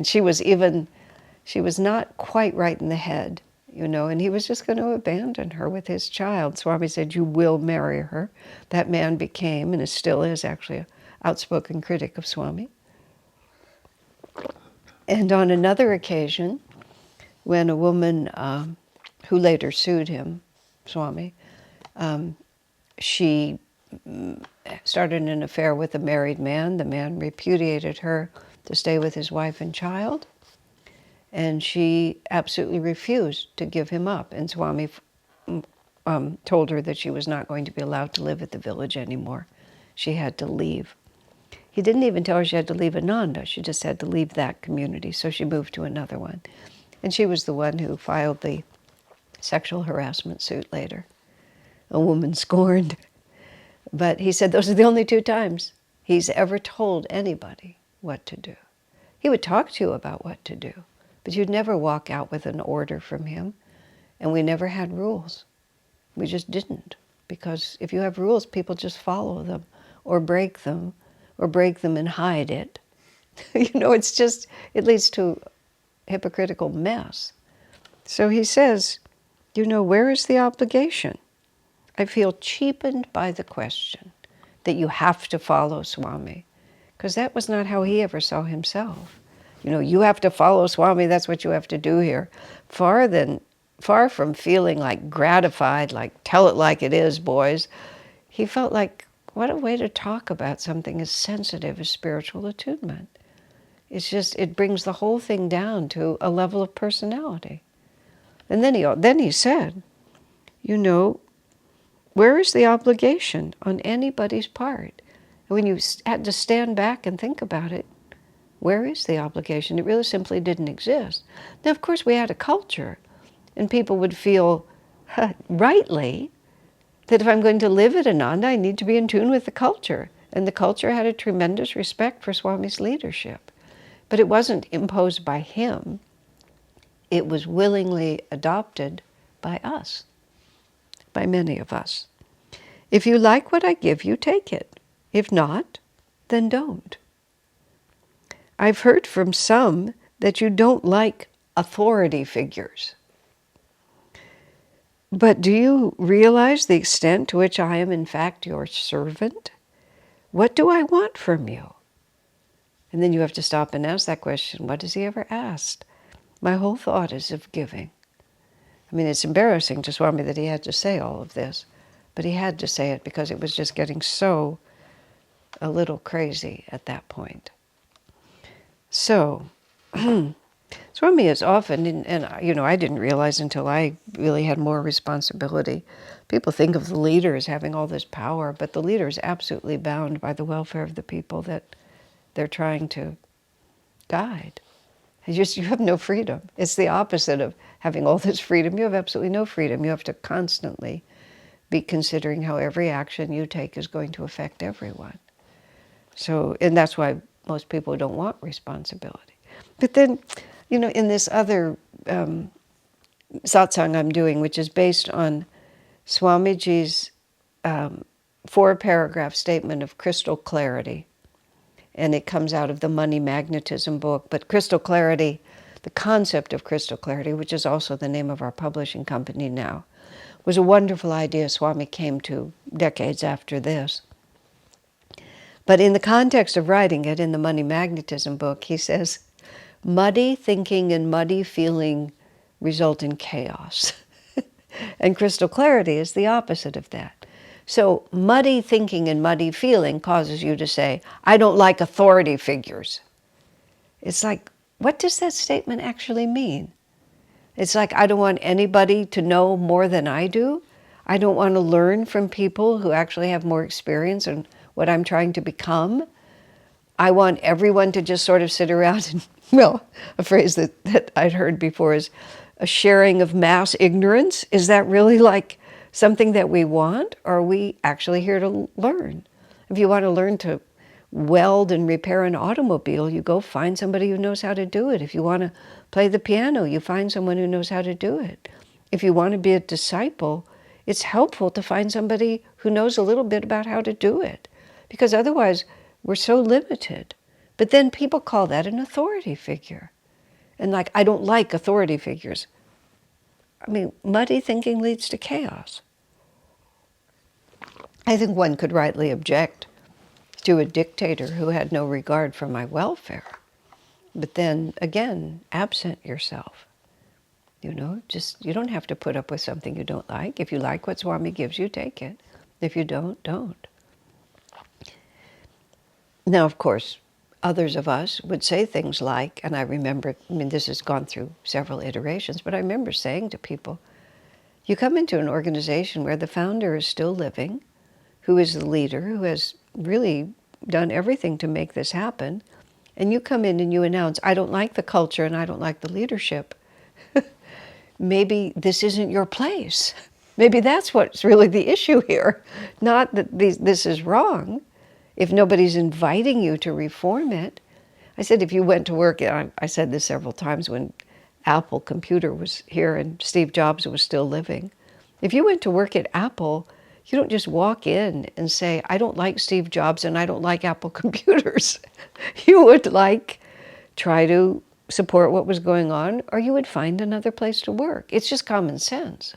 she was not quite right in the head, and he was just going to abandon her with his child. Swami said, you will marry her. That man became, and still is actually, an outspoken critic of Swami. And on another occasion, when a woman who later sued him, Swami, she started an affair with a married man. The man repudiated her to stay with his wife and child, and she absolutely refused to give him up. And Swami told her that she was not going to be allowed to live at the village anymore. She had to leave. He didn't even tell her she had to leave Ananda. She just had to leave that community, so she moved to another one. And she was the one who filed the sexual harassment suit later. A woman scorned. But he said those are the only 2 times he's ever told anybody what to do. He would talk to you about what to do, but you'd never walk out with an order from him. And we never had rules. We just didn't. Because if you have rules, people just follow them or break them and hide it. It leads to a hypocritical mess. So he says, where is the obligation? I feel cheapened by the question that you have to follow Swami, because that was not how he ever saw himself. You have to follow Swami, that's what you have to do here. Far from feeling like gratified, like tell it like it is, boys, he felt like, what a way to talk about something as sensitive as spiritual attunement. It brings the whole thing down to a level of personality. And then he said, where is the obligation on anybody's part? And when you had to stand back and think about it, where is the obligation? It really simply didn't exist. Now, of course, we had a culture, and people would feel, rightly, that if I'm going to live at Ananda, I need to be in tune with the culture. And the culture had a tremendous respect for Swami's leadership. But it wasn't imposed by him. It was willingly adopted by us, by many of us. If you like what I give you, take it. If not, then don't. I've heard from some that you don't like authority figures. But do you realize the extent to which I am in fact your servant? What do I want from you? And then you have to stop and ask that question. What has he ever asked? My whole thought is of giving. I mean, it's embarrassing to Swami that he had to say all of this, but he had to say it because it was just getting so a little crazy at that point. So, Swami is often, and I didn't realize until I really had more responsibility. People think of the leader as having all this power, but the leader is absolutely bound by the welfare of the people that they're trying to guide. You have no freedom. It's the opposite of having all this freedom. You have absolutely no freedom. You have to constantly be considering how every action you take is going to affect everyone. So, and that's why most people don't want responsibility. But then, in this other satsang I'm doing, which is based on Swamiji's 4-paragraph statement of crystal clarity, and it comes out of the Money Magnetism book, but crystal clarity, the concept of crystal clarity, which is also the name of our publishing company now, was a wonderful idea Swami came to decades after this. But in the context of writing it, in the Money Magnetism book, he says, muddy thinking and muddy feeling result in chaos. And crystal clarity is the opposite of that. So muddy thinking and muddy feeling causes you to say, I don't like authority figures. It's like, what does that statement actually mean? It's like, I don't want anybody to know more than I do. I don't want to learn from people who actually have more experience in what I'm trying to become. I want everyone to just sort of sit around and, well, a phrase that I'd heard before is a sharing of mass ignorance. Is that really like something that we want, or are we actually here to learn? If you want to learn to weld and repair an automobile, you go find somebody who knows how to do it. If you want to play the piano, you find someone who knows how to do it. If you want to be a disciple, it's helpful to find somebody who knows a little bit about how to do it, because otherwise we're so limited. But then people call that an authority figure. And like, I don't like authority figures. I mean, muddy thinking leads to chaos. I think one could rightly object to a dictator who had no regard for my welfare. But then, again, absent yourself. You don't have to put up with something you don't like. If you like what Swami gives you, take it. If you don't, don't. Now, of course, others of us would say things like, and I remember, this has gone through several iterations, but I remember saying to people, you come into an organization where the founder is still living, who is the leader, who has really done everything to make this happen, and you come in and you announce, I don't like the culture and I don't like the leadership. Maybe this isn't your place. Maybe that's what's really the issue here. Not that this is wrong. If nobody's inviting you to reform it. I said, if you went to work, I said this several times when Apple Computer was here and Steve Jobs was still living. If you went to work at Apple, you don't just walk in and say, I don't like Steve Jobs and I don't like Apple computers. You would try to support what was going on, or you would find another place to work. It's just common sense.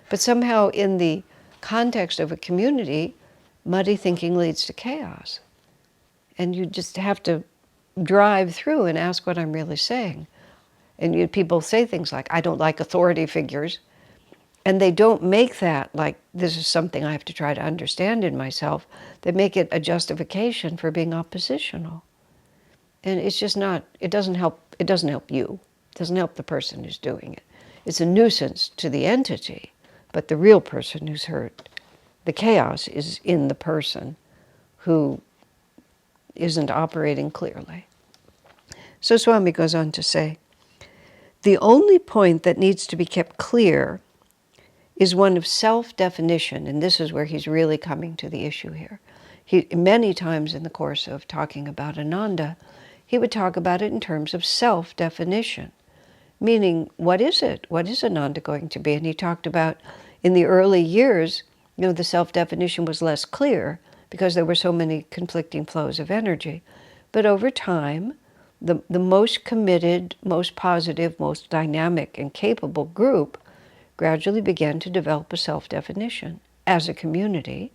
But somehow in the context of a community, muddy thinking leads to chaos. And you just have to drive through and ask what I'm really saying. And people say things like, I don't like authority figures. And they don't make that like, this is something I have to try to understand in myself. They make it a justification for being oppositional. And it's just not, it doesn't help you. It doesn't help the person who's doing it. It's a nuisance to the entity, but the real person who's hurt. The chaos is in the person who isn't operating clearly. So Swami goes on to say, the only point that needs to be kept clear is one of self-definition, and this is where he's really coming to the issue here. Many times in the course of talking about Ananda, he would talk about it in terms of self-definition, meaning, what is it? What is Ananda going to be? And he talked about, in the early years, the self-definition was less clear because there were so many conflicting flows of energy. But over time, the most committed, most positive, most dynamic and capable group gradually began to develop a self-definition as a community,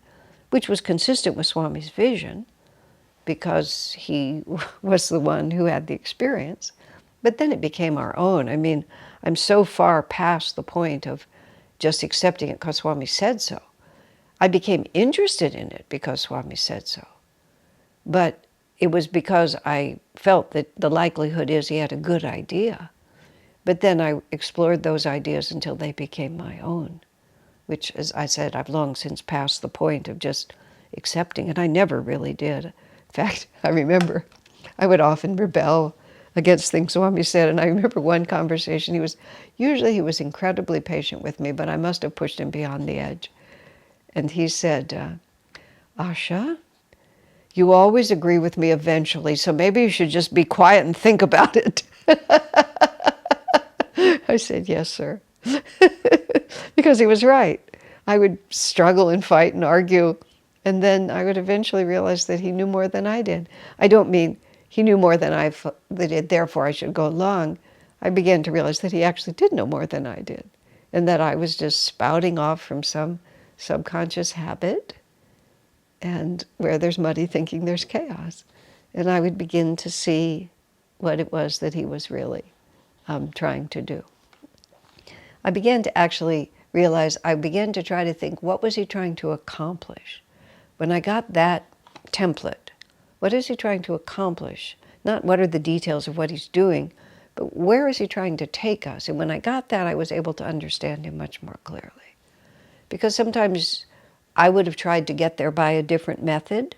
which was consistent with Swami's vision because he was the one who had the experience. But then it became our own. I'm so far past the point of just accepting it because Swami said so. I became interested in it because Swami said so. But it was because I felt that the likelihood is he had a good idea. But then I explored those ideas until they became my own, which, as I said, I've long since passed the point of just accepting it. I never really did. In fact, I remember I would often rebel against things Swami said, and I remember one conversation, he was incredibly patient with me, but I must have pushed him beyond the edge. And he said, Asha, you always agree with me eventually, so maybe you should just be quiet and think about it. I said, yes, sir. Because he was right. I would struggle and fight and argue, and then I would eventually realize that he knew more than I did. I don't mean he knew more than I did, therefore I should go along. I began to realize that he actually did know more than I did, and that I was just spouting off from some subconscious habit, and where there's muddy thinking, there's chaos. And I would begin to see what it was that he was really trying to do. I began to actually realize, I began to try to think, what was he trying to accomplish? When I got that template, what is he trying to accomplish? Not what are the details of what he's doing, but where is he trying to take us? And when I got that, I was able to understand him much more clearly. Because sometimes I would have tried to get there by a different method,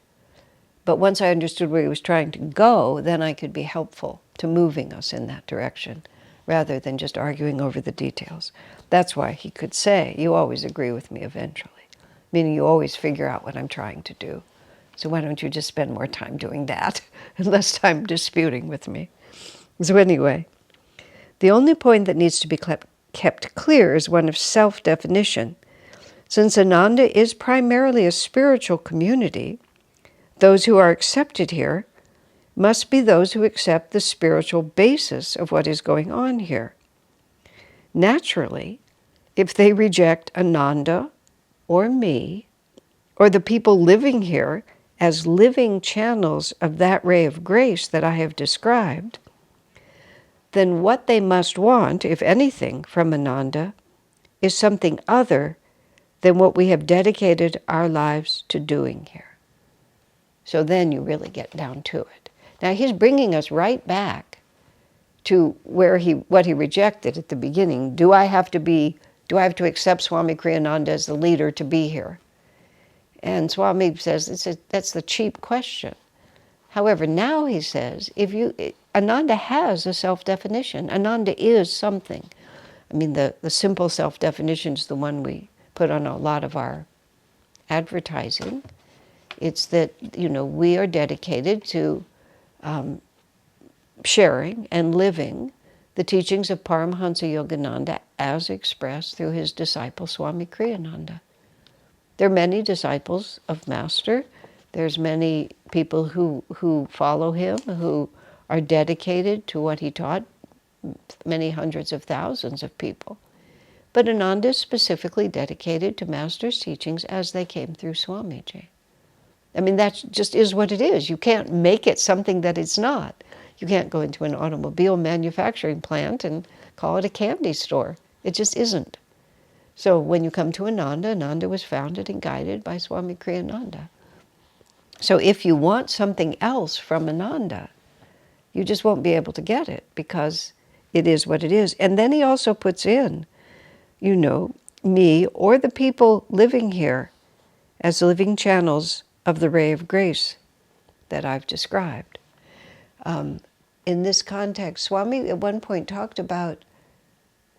but once I understood where he was trying to go, then I could be helpful to moving us in that direction, rather than just arguing over the details. That's why he could say, you always agree with me eventually, meaning you always figure out what I'm trying to do. So why don't you just spend more time doing that and less time disputing with me? So anyway, the only point that needs to be kept clear is one of self-definition. Since Ananda is primarily a spiritual community, those who are accepted here must be those who accept the spiritual basis of what is going on here. Naturally, if they reject Ananda or me, or the people living here as living channels of that ray of grace that I have described, then what they must want, if anything, from Ananda is something other than what we have dedicated our lives to doing here. So then you really get down to it. Now he's bringing us right back to what he rejected at the beginning. Do I have to accept Swami Kriyananda as the leader to be here? And Swami says that's the cheap question. However, now he says, Ananda has a self-definition. Ananda is something. I mean, the simple self-definition is the one we put on a lot of our advertising. It's that, we are dedicated to sharing and living the teachings of Paramahansa Yogananda as expressed through his disciple Swami Kriyananda. There are many disciples of Master. There's many people who follow him, who are dedicated to what he taught, many hundreds of thousands of people. But Ananda is specifically dedicated to Master's teachings as they came through Swamiji. I mean, that just is what it is. You can't make it something that it's not. You can't go into an automobile manufacturing plant and call it a candy store. It just isn't. So when you come to Ananda, Ananda was founded and guided by Swami Kriyananda. So if you want something else from Ananda, you just won't be able to get it because it is what it is. And then he also puts in, me or the people living here as living channels of the ray of grace that I've described. In this context, Swami at one point talked about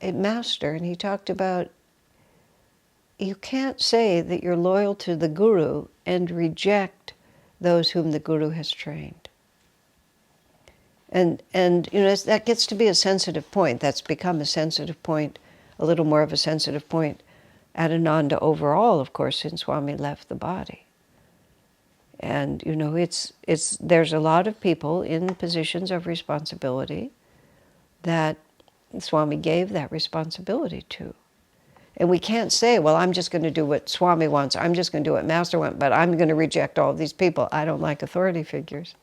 a master, and he talked about you can't say that you're loyal to the Guru and reject those whom the Guru has trained. And that gets to be a sensitive point. That's become a sensitive point, a little more of a sensitive point at Ananda overall, of course, since Swami left the body. And, there's a lot of people in positions of responsibility that Swami gave that responsibility to. And we can't say, well, I'm just going to do what Swami wants, I'm just going to do what Master wants, but I'm going to reject all of these people. I don't like authority figures.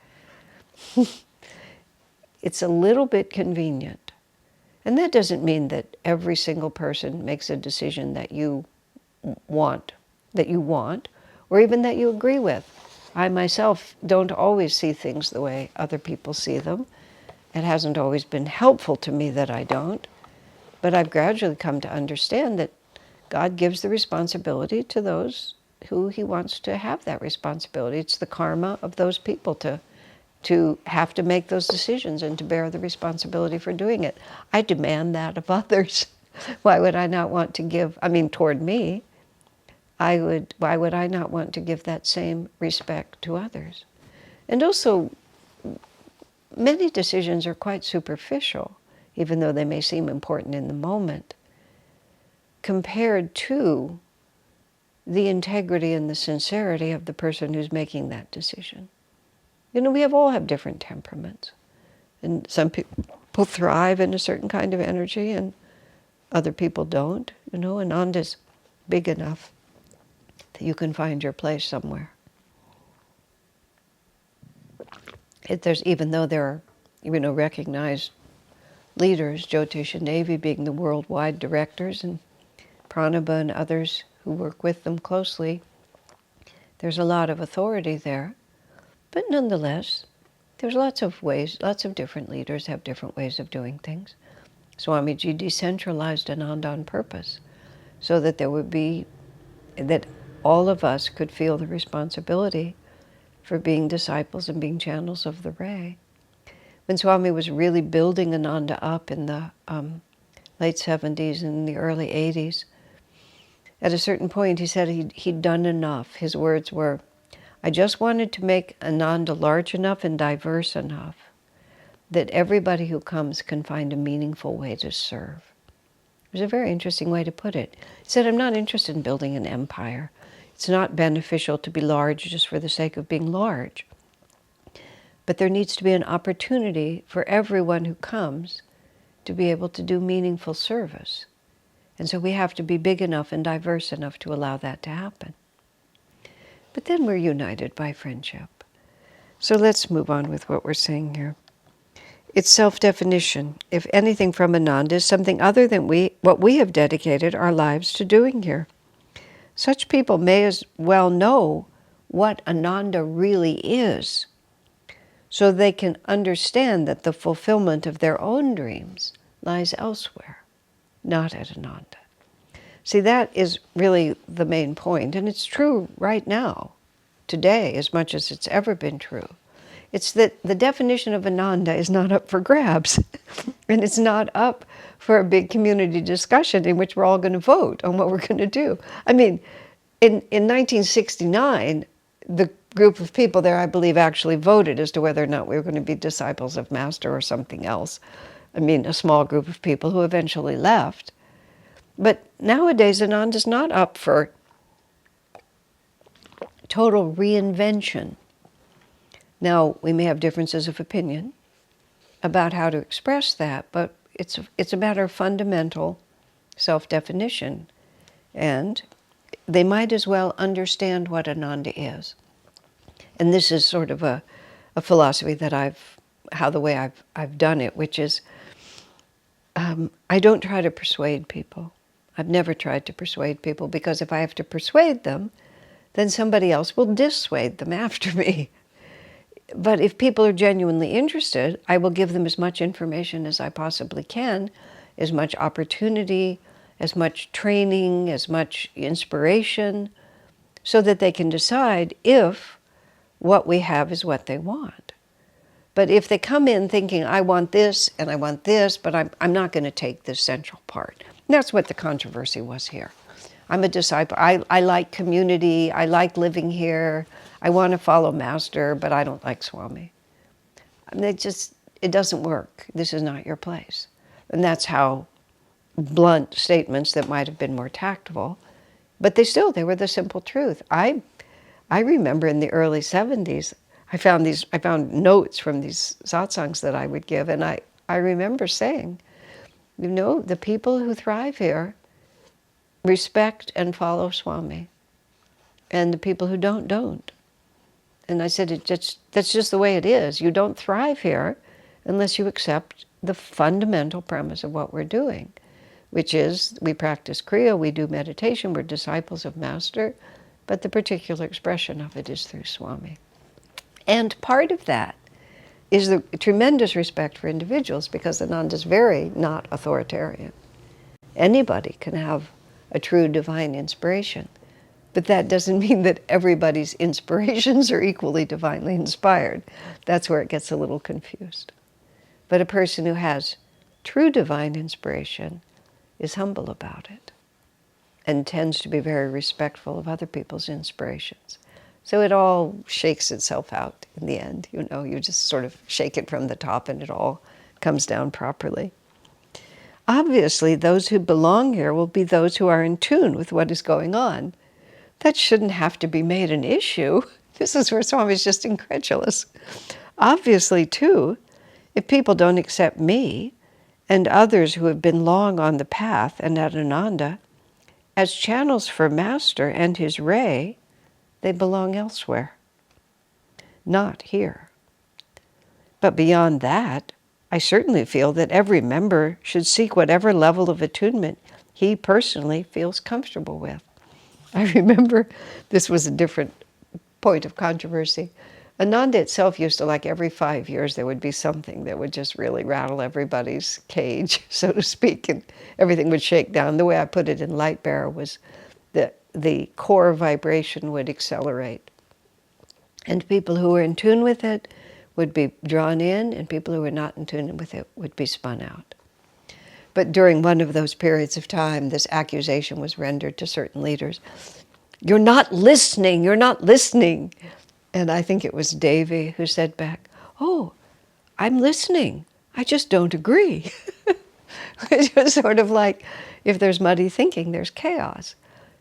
It's a little bit convenient. And that doesn't mean that every single person makes a decision that you want, or even that you agree with. I myself don't always see things the way other people see them. It hasn't always been helpful to me that I don't, but I've gradually come to understand that God gives the responsibility to those who he wants to have that responsibility. It's the karma of those people to have to make those decisions and to bear the responsibility for doing it. I demand that of others. Why would I not want to give, toward me? why would I not want to give that same respect to others? And also, many decisions are quite superficial, even though they may seem important in the moment, compared to the integrity and the sincerity of the person who's making that decision. You know, we all have different temperaments. And some people thrive in a certain kind of energy and other people don't. You know, Ananda's big enough that you can find your place somewhere. Even though there are, recognized leaders, Jyotish and Navy being the worldwide directors, and Pranaba and others who work with them closely, there's a lot of authority there. But nonetheless, there's lots of ways, lots of different leaders have different ways of doing things. Swamiji decentralized Ananda on purpose so that that all of us could feel the responsibility for being disciples and being channels of the ray. When Swami was really building Ananda up in the late 70s and the early 80s, at a certain point he said he'd done enough. His words were, I just wanted to make Ananda large enough and diverse enough that everybody who comes can find a meaningful way to serve. It was a very interesting way to put it. He said, I'm not interested in building an empire. It's not beneficial to be large just for the sake of being large. But there needs to be an opportunity for everyone who comes to be able to do meaningful service. And so we have to be big enough and diverse enough to allow that to happen. But then we're united by friendship. So let's move on with what we're saying here. It's self-definition, if anything from Ananda, is something other than what we have dedicated our lives to doing here. Such people may as well know what Ananda really is, so they can understand that the fulfillment of their own dreams lies elsewhere, not at Ananda. See, that is really the main point, and it's true right now, today, as much as it's ever been true. It's that the definition of Ananda is not up for grabs, and it's not up for a big community discussion in which we're all going to vote on what we're going to do. I mean, in 1969, the group of people there, I believe, actually voted as to whether or not we were going to be disciples of Master or something else. I mean, a small group of people who eventually left. But nowadays, Ananda's not up for total reinvention. Now, we may have differences of opinion about how to express that, but it's a matter of fundamental self-definition. And they might as well understand what Ananda is. And this is sort of a philosophy that the way I've done it, which is, I don't try to persuade people. I've never tried to persuade people, because if I have to persuade them, then somebody else will dissuade them after me. But if people are genuinely interested, I will give them as much information as I possibly can, as much opportunity, as much training, as much inspiration, so that they can decide if what we have is what they want. But if they come in thinking, I want this and I want this, but I'm not going to take this central part. And that's what the controversy was here. I'm a disciple. I like community. I like living here. I want to follow Master, but I don't like Swami. I mean, it doesn't work. This is not your place. And that's how blunt statements that might have been more tactful, but they were the simple truth. I remember in the early 70s, I found notes from these satsangs that I would give, and I remember saying, the people who thrive here respect and follow Swami, and the people who don't. And I said, that's just the way it is. You don't thrive here unless you accept the fundamental premise of what we're doing, which is we practice Kriya, we do meditation, we're disciples of Master, but the particular expression of it is through Swami. And part of that is the tremendous respect for individuals, because Ananda's very not authoritarian. Anybody can have a true divine inspiration, but that doesn't mean that everybody's inspirations are equally divinely inspired. That's where it gets a little confused. But a person who has true divine inspiration is humble about it. and tends to be very respectful of other people's inspirations. So it all shakes itself out in the end. You just sort of shake it from the top and it all comes down properly. Obviously, those who belong here will be those who are in tune with what is going on. That shouldn't have to be made an issue. This is where Swami is just incredulous. Obviously, too, if people don't accept me and others who have been long on the path and at Ananda as channels for Master and his ray, they belong elsewhere, not here. But beyond that, I certainly feel that every member should seek whatever level of attunement he personally feels comfortable with. I remember this was a different point of controversy. Ananda itself used to, like every 5 years, there would be something that would just really rattle everybody's cage, so to speak, and everything would shake down. The way I put it in Light Bearer was that the core vibration would accelerate. And people who were in tune with it would be drawn in, and people who were not in tune with it would be spun out. But during one of those periods of time, this accusation was rendered to certain leaders. You're not listening, you're not listening. And I think it was Davy who said back, oh, I'm listening, I just don't agree. It was sort of like, if there's muddy thinking, there's chaos.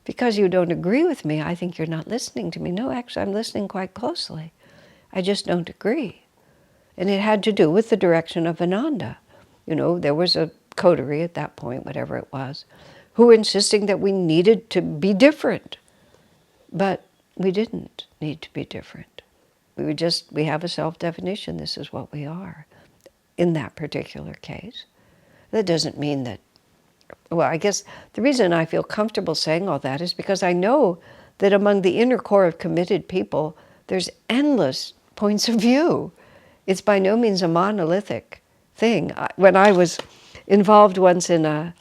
Because you don't agree with me, I think you're not listening to me. No, actually, I'm listening quite closely. I just don't agree. And it had to do with the direction of Ananda. There was a coterie at that point, whatever it was, who were insisting that we needed to be different. But we didn't need to be different. We have a self-definition. This is what we are in that particular case. That doesn't mean that, well, I guess the reason I feel comfortable saying all that is because I know that among the inner core of committed people, there's endless points of view. It's by no means a monolithic thing. When I was involved once in a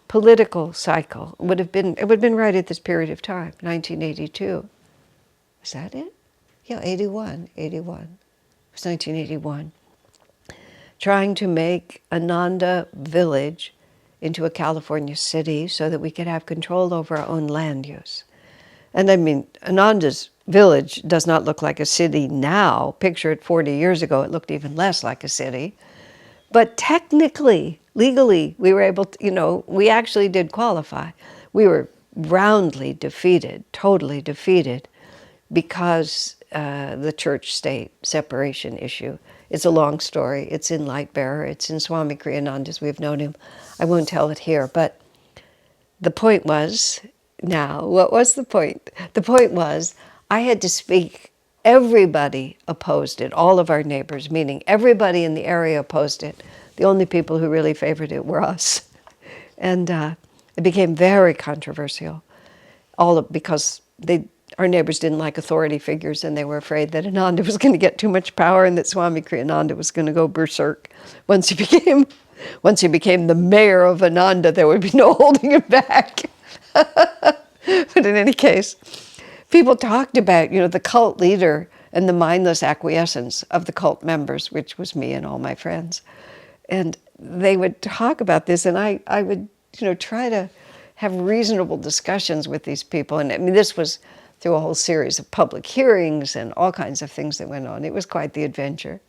political cycle, it would have been right at this period of time, 1982. Is that it? Yeah, 81. It was 1981. Trying to make Ananda village into a California city so that we could have control over our own land use. And I mean, Ananda's village does not look like a city now. Picture it 40 years ago, it looked even less like a city. But technically, legally, we were able to, we actually did qualify. We were roundly defeated, totally defeated, because the church-state separation issue. It's a long story. It's in Light Bearer. It's in Swami Kriyananda's. We've known him. I won't tell it here. But the point was, now, what was the point? The point was, I had to speak. Everybody opposed it. All of our neighbors, meaning everybody in the area opposed it. The only people who really favored it were us. And it became very controversial. Because our neighbors didn't like authority figures, and they were afraid that Ananda was going to get too much power and that Swami Kriyananda was going to go berserk. Once he became the mayor of Ananda, there would be no holding him back. But in any case, people talked about, the cult leader and the mindless acquiescence of the cult members, which was me and all my friends. And they would talk about this, and I would, try to have reasonable discussions with these people. And I mean, this was through a whole series of public hearings and all kinds of things that went on. It was quite the adventure.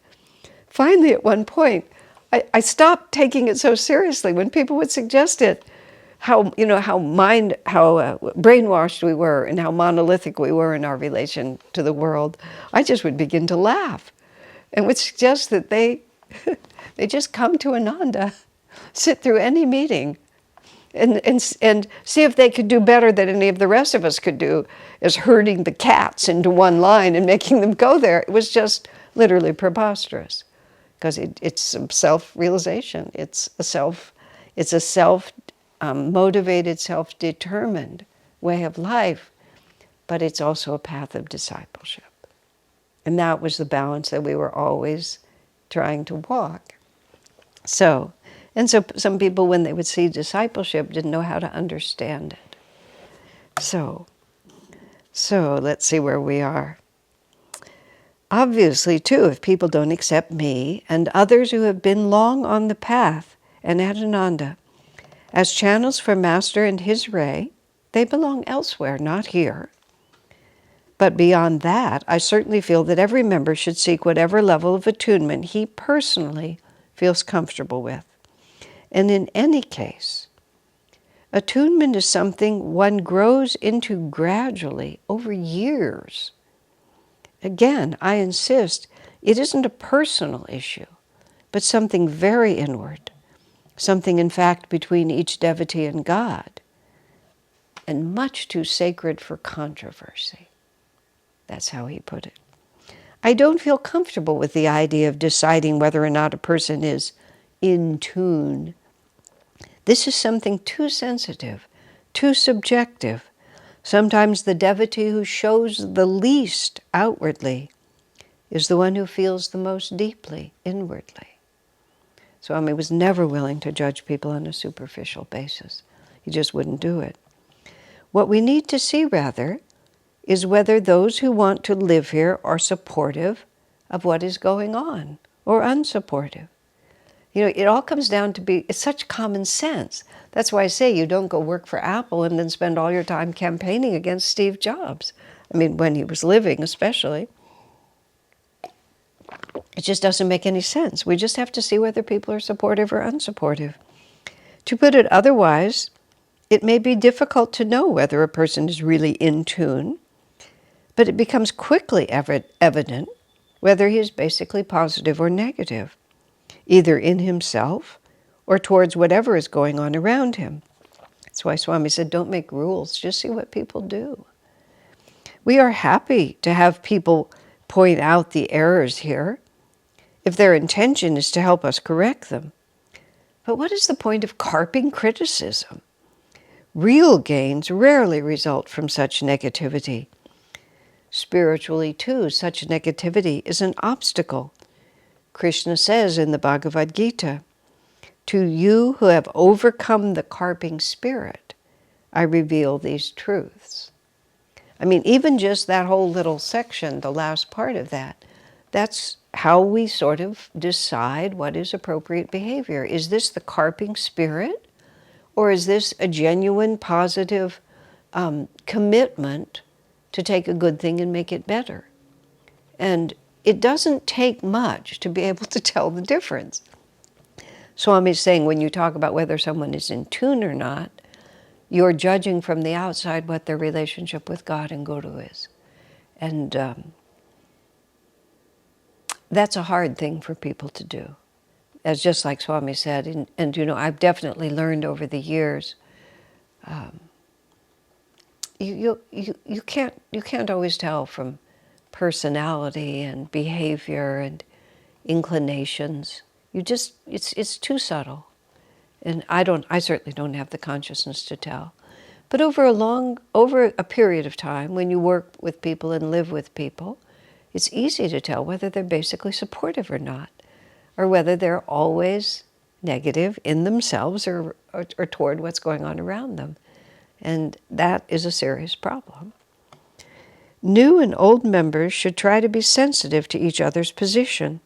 Finally, at one point, I stopped taking it so seriously when people would suggest it, how brainwashed we were and how monolithic we were in our relation to the world. I just would begin to laugh and would suggest that they just come to Ananda, sit through any meeting, and see if they could do better than any of the rest of us could do, as herding the cats into one line and making them go there. It was just literally preposterous, because it's self-realization. It's a self-motivated, self-determined way of life, but it's also a path of discipleship. And that was the balance that we were always trying to walk. So some people, when they would see discipleship, didn't know how to understand it. So let's see where we are. Obviously, too, if people don't accept me and others who have been long on the path and at Ananda as channels for Master and his ray, They belong elsewhere, not here. But beyond that, I certainly feel that every member should seek whatever level of attunement he personally feels comfortable with. And in any case, attunement is something one grows into gradually over years. Again, I insist, it isn't a personal issue, but something very inward, something in fact between each devotee and God, and much too sacred for controversy. That's how he put it. I don't feel comfortable with the idea of deciding whether or not a person is in tune. This is something too sensitive, too subjective. Sometimes the devotee who shows the least outwardly is the one who feels the most deeply inwardly. Swami was never willing to judge people on a superficial basis. He just wouldn't do it. What we need to see, rather, is whether those who want to live here are supportive of what is going on or unsupportive. It all comes down to it's such common sense. That's why I say you don't go work for Apple and then spend all your time campaigning against Steve Jobs. When he was living especially. It just doesn't make any sense. We just have to see whether people are supportive or unsupportive. To put it otherwise, it may be difficult to know whether a person is really in tune, but it becomes quickly evident whether he is basically positive or negative, either in himself or towards whatever is going on around him. That's why Swami said, don't make rules, just see what people do. We are happy to have people point out the errors here, if their intention is to help us correct them. But what is the point of carping criticism? Real gains rarely result from such negativity. Spiritually, too, such negativity is an obstacle. Krishna says in the Bhagavad Gita, "To you who have overcome the carping spirit, I reveal these truths." Even just that whole little section, the last part of that, that's how we sort of decide what is appropriate behavior. Is this the carping spirit, or is this a genuine, positive commitment to take a good thing and make it better? And it doesn't take much to be able to tell the difference. Swami is saying when you talk about whether someone is in tune or not, you're judging from the outside what their relationship with God and Guru is. And that's a hard thing for people to do. As just like Swami said, and I've definitely learned over the years, you can't always tell from personality and behavior and inclinations. It's too subtle. And I certainly don't have the consciousness to tell. But over a period of time, when you work with people and live with people, it's easy to tell whether they're basically supportive or not, or whether they're always negative in themselves or toward what's going on around them. And that is a serious problem. New and old members should try to be sensitive to each other's position.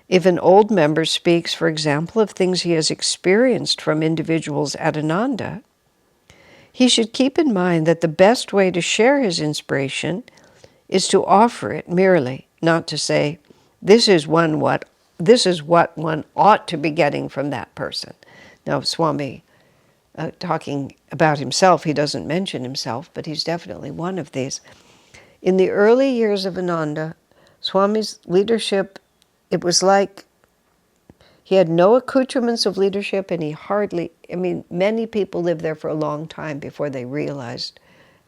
If an old member speaks, for example, of things he has experienced from individuals at Ananda, he should keep in mind that the best way to share his inspiration is to offer it merely, not to say, this is what one ought to be getting from that person. Now, Swami, talking about himself, he doesn't mention himself, but he's definitely one of these. In the early years of Ananda, Swami's leadership, it was like he had no accoutrements of leadership, and many people lived there for a long time before they realized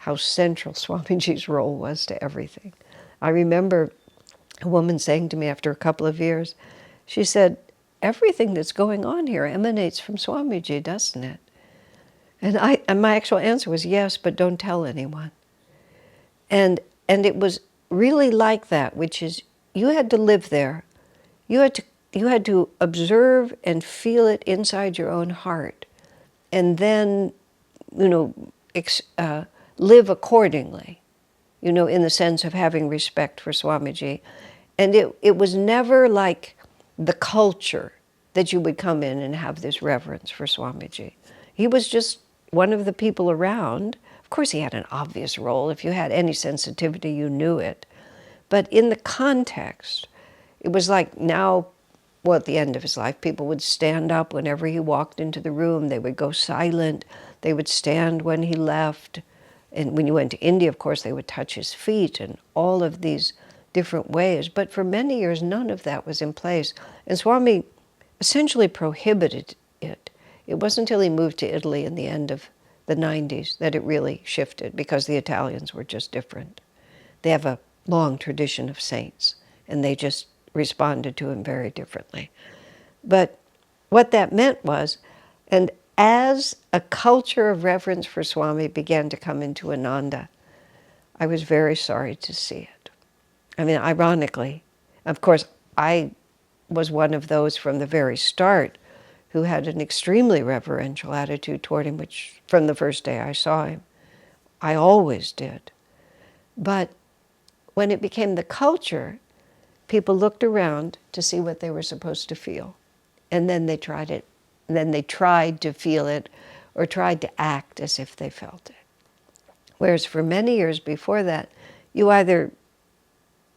how central Swamiji's role was to everything. I remember a woman saying to me after a couple of years, she said, everything that's going on here emanates from Swamiji, doesn't it? And my actual answer was yes, but don't tell anyone. And it was really like that, which is you had to live there. You had to observe and feel it inside your own heart, and then, live accordingly, in the sense of having respect for Swamiji. And it was never like the culture that you would come in and have this reverence for Swamiji. He was just one of the people around Of course, he had an obvious role. If you had any sensitivity, you knew it. But in the context, it was like now, well, at the end of his life, people would stand up whenever he walked into the room. They would go silent. They would stand when he left. And when you went to India, of course, they would touch his feet and all of these different ways. But for many years, none of that was in place. And Swami essentially prohibited it. It wasn't until he moved to Italy in the end of the 90s that it really shifted, because the Italians were just different. They have a long tradition of saints, and they just responded to him very differently. But what that meant was, and as a culture of reverence for Swami began to come into Ananda, I was very sorry to see it. I mean, ironically, of course, I was one of those from the very start who had an extremely reverential attitude toward him, which from the first day I saw him, I always did. But when it became the culture, people looked around to see what they were supposed to feel. And then they tried it. And then they tried to feel it or tried to act as if they felt it. Whereas for many years before that, you either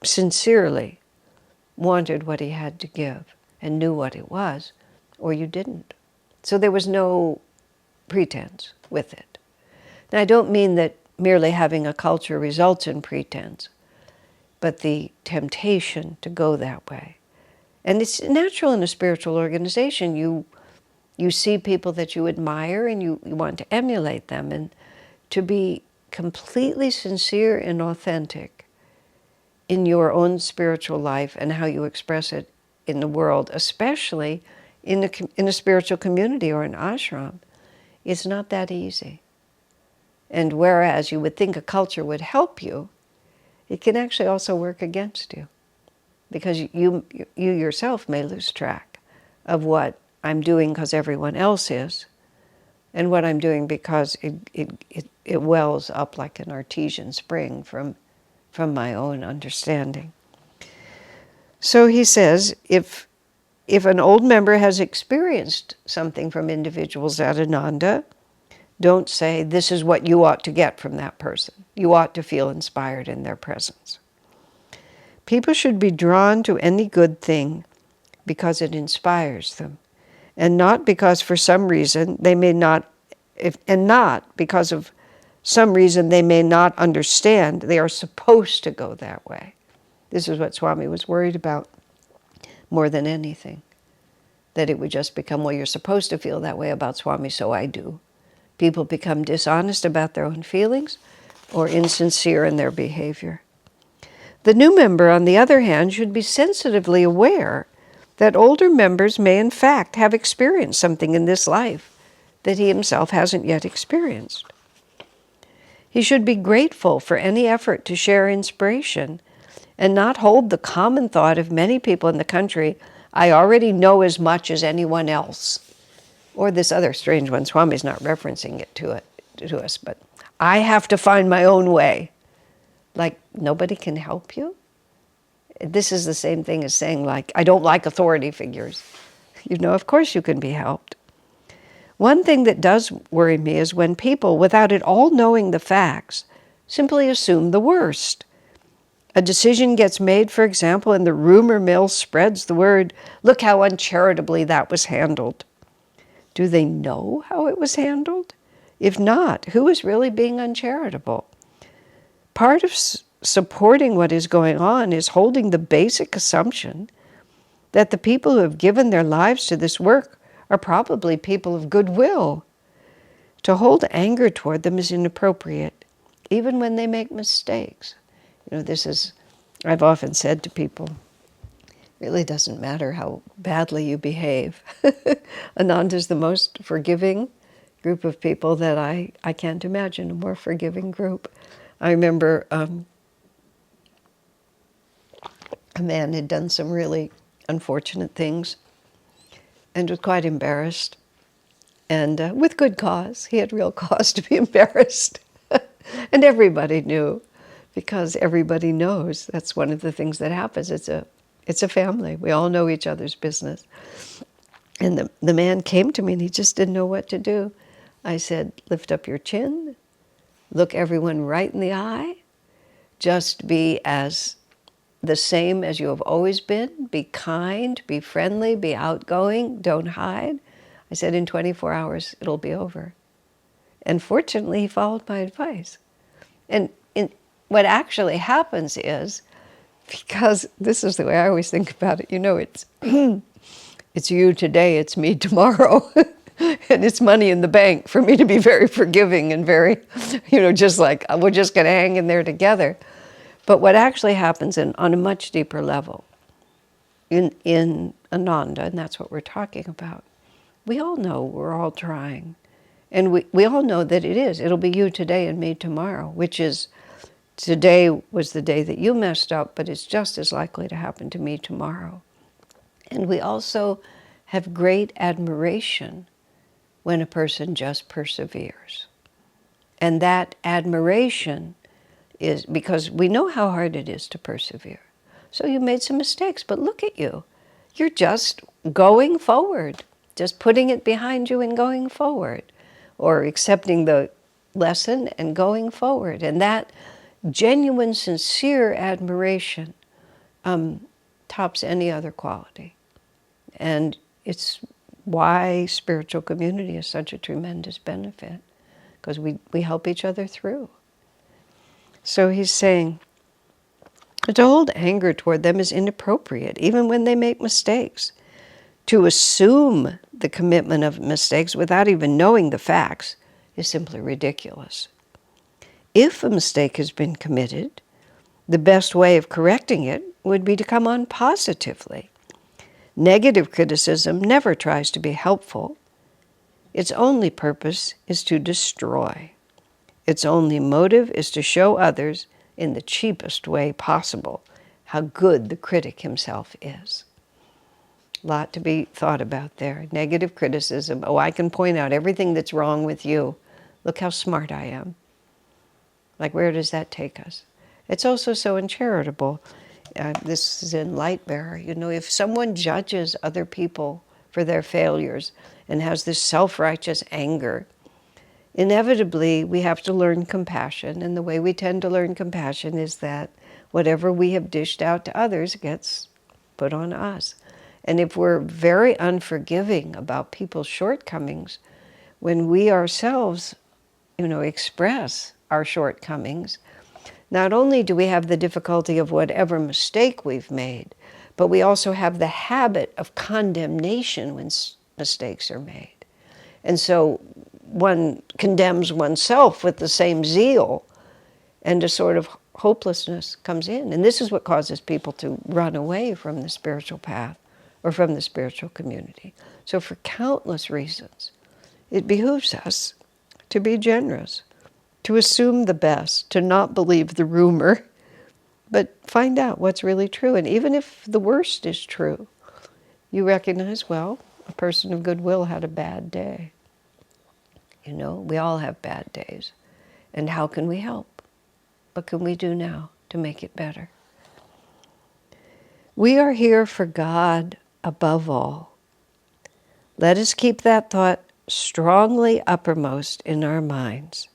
sincerely wanted what he had to give and knew what it was, or you didn't. So there was no pretense with it. Now, I don't mean that merely having a culture results in pretense, but the temptation to go that way. And it's natural in a spiritual organization. You see people that you admire and you want to emulate them. And to be completely sincere and authentic in your own spiritual life and how you express it in the world, especially in a spiritual community or an ashram, is not that easy. And whereas you would think a culture would help you, it can actually also work against you, because you yourself may lose track of what I'm doing because everyone else is, and what I'm doing because it wells up like an artesian spring from my own understanding. So he says, if an old member has experienced something from individuals at Ananda, don't say, this is what you ought to get from that person. You ought to feel inspired in their presence. People should be drawn to any good thing because it inspires them, and not because for some reason they may not, and not because of some reason they may not understand they are supposed to go that way. This is what Swami was worried about more than anything, that it would just become, well, you're supposed to feel that way about Swami, so I do. People become dishonest about their own feelings or insincere in their behavior. The new member, on the other hand, should be sensitively aware that older members may in fact have experienced something in this life that he himself hasn't yet experienced. He should be grateful for any effort to share inspiration and not hold the common thought of many people in the country, I already know as much as anyone else. Or this other strange one, Swami's not referencing it to us, but I have to find my own way. Like, nobody can help you? This is the same thing as saying, like, I don't like authority figures. You know, of course you can be helped. One thing that does worry me is when people, without at all knowing the facts, simply assume the worst. A decision gets made, for example, and the rumor mill spreads the word, look how uncharitably that was handled. Do they know how it was handled? If not, who is really being uncharitable? Part of supporting what is going on is holding the basic assumption that the people who have given their lives to this work are probably people of goodwill. To hold anger toward them is inappropriate, even when they make mistakes. You know, this is, I've often said to people, it really doesn't matter how badly you behave. Ananda is the most forgiving group of people that I can't imagine a more forgiving group. I remember a man had done some really unfortunate things and was quite embarrassed, and with good cause. He had real cause to be embarrassed. And everybody knew, because everybody knows. That's one of the things that happens. It's a family. We all know each other's business. And the man came to me and he just didn't know what to do. I said, lift up your chin, look everyone right in the eye, just be as the same as you have always been, be kind, be friendly, be outgoing, don't hide. I said in 24 hours it'll be over. And fortunately he followed my advice. And what actually happens is, because this is the way I always think about it, it's it's you today, it's me tomorrow. And it's money in the bank for me to be very forgiving and very, just like we're just going to hang in there together. But what actually happens on a much deeper level in Ananda, and that's what we're talking about, we all know we're all trying. And we all know that it'll be you today and me tomorrow, which is today was the day that you messed up, but it's just as likely to happen to me tomorrow. And we also have great admiration when a person just perseveres. And that admiration is because we know how hard it is to persevere. So you made some mistakes, but look at you. You're just going forward, just putting it behind you and going forward, or accepting the lesson and going forward. And that genuine, sincere admiration tops any other quality. And it's why spiritual community is such a tremendous benefit, because we help each other through. So he's saying, to hold anger toward them is inappropriate, even when they make mistakes. To assume the commitment of mistakes without even knowing the facts is simply ridiculous. If a mistake has been committed, the best way of correcting it would be to come on positively. Negative criticism never tries to be helpful. Its only purpose is to destroy. Its only motive is to show others, in the cheapest way possible, how good the critic himself is. A lot to be thought about there. Negative criticism. Oh, I can point out everything that's wrong with you. Look how smart I am. Like, where does that take us? It's also so uncharitable. This is in Light Bearer. If someone judges other people for their failures and has this self-righteous anger, inevitably we have to learn compassion. And the way we tend to learn compassion is that whatever we have dished out to others gets put on us. And if we're very unforgiving about people's shortcomings, when we ourselves, express our shortcomings, not only do we have the difficulty of whatever mistake we've made, but we also have the habit of condemnation when mistakes are made. And so one condemns oneself with the same zeal, and a sort of hopelessness comes in. And this is what causes people to run away from the spiritual path or from the spiritual community. So for countless reasons, it behooves us to be generous, to assume the best, to not believe the rumor, but find out what's really true. And even if the worst is true, you recognize, well, a person of goodwill had a bad day. We all have bad days. And how can we help? What can we do now to make it better? We are here for God above all. Let us keep that thought strongly uppermost in our minds.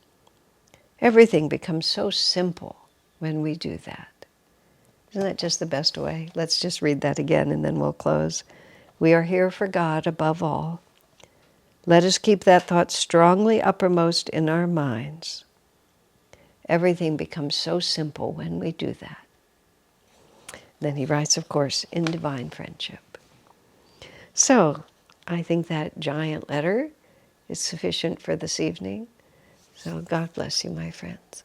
Everything becomes so simple when we do that. Isn't that just the best way? Let's just read that again and then we'll close. We are here for God above all. Let us keep that thought strongly uppermost in our minds. Everything becomes so simple when we do that. Then he writes, of course, in divine friendship. So, I think that giant letter is sufficient for this evening. So God bless you, my friends.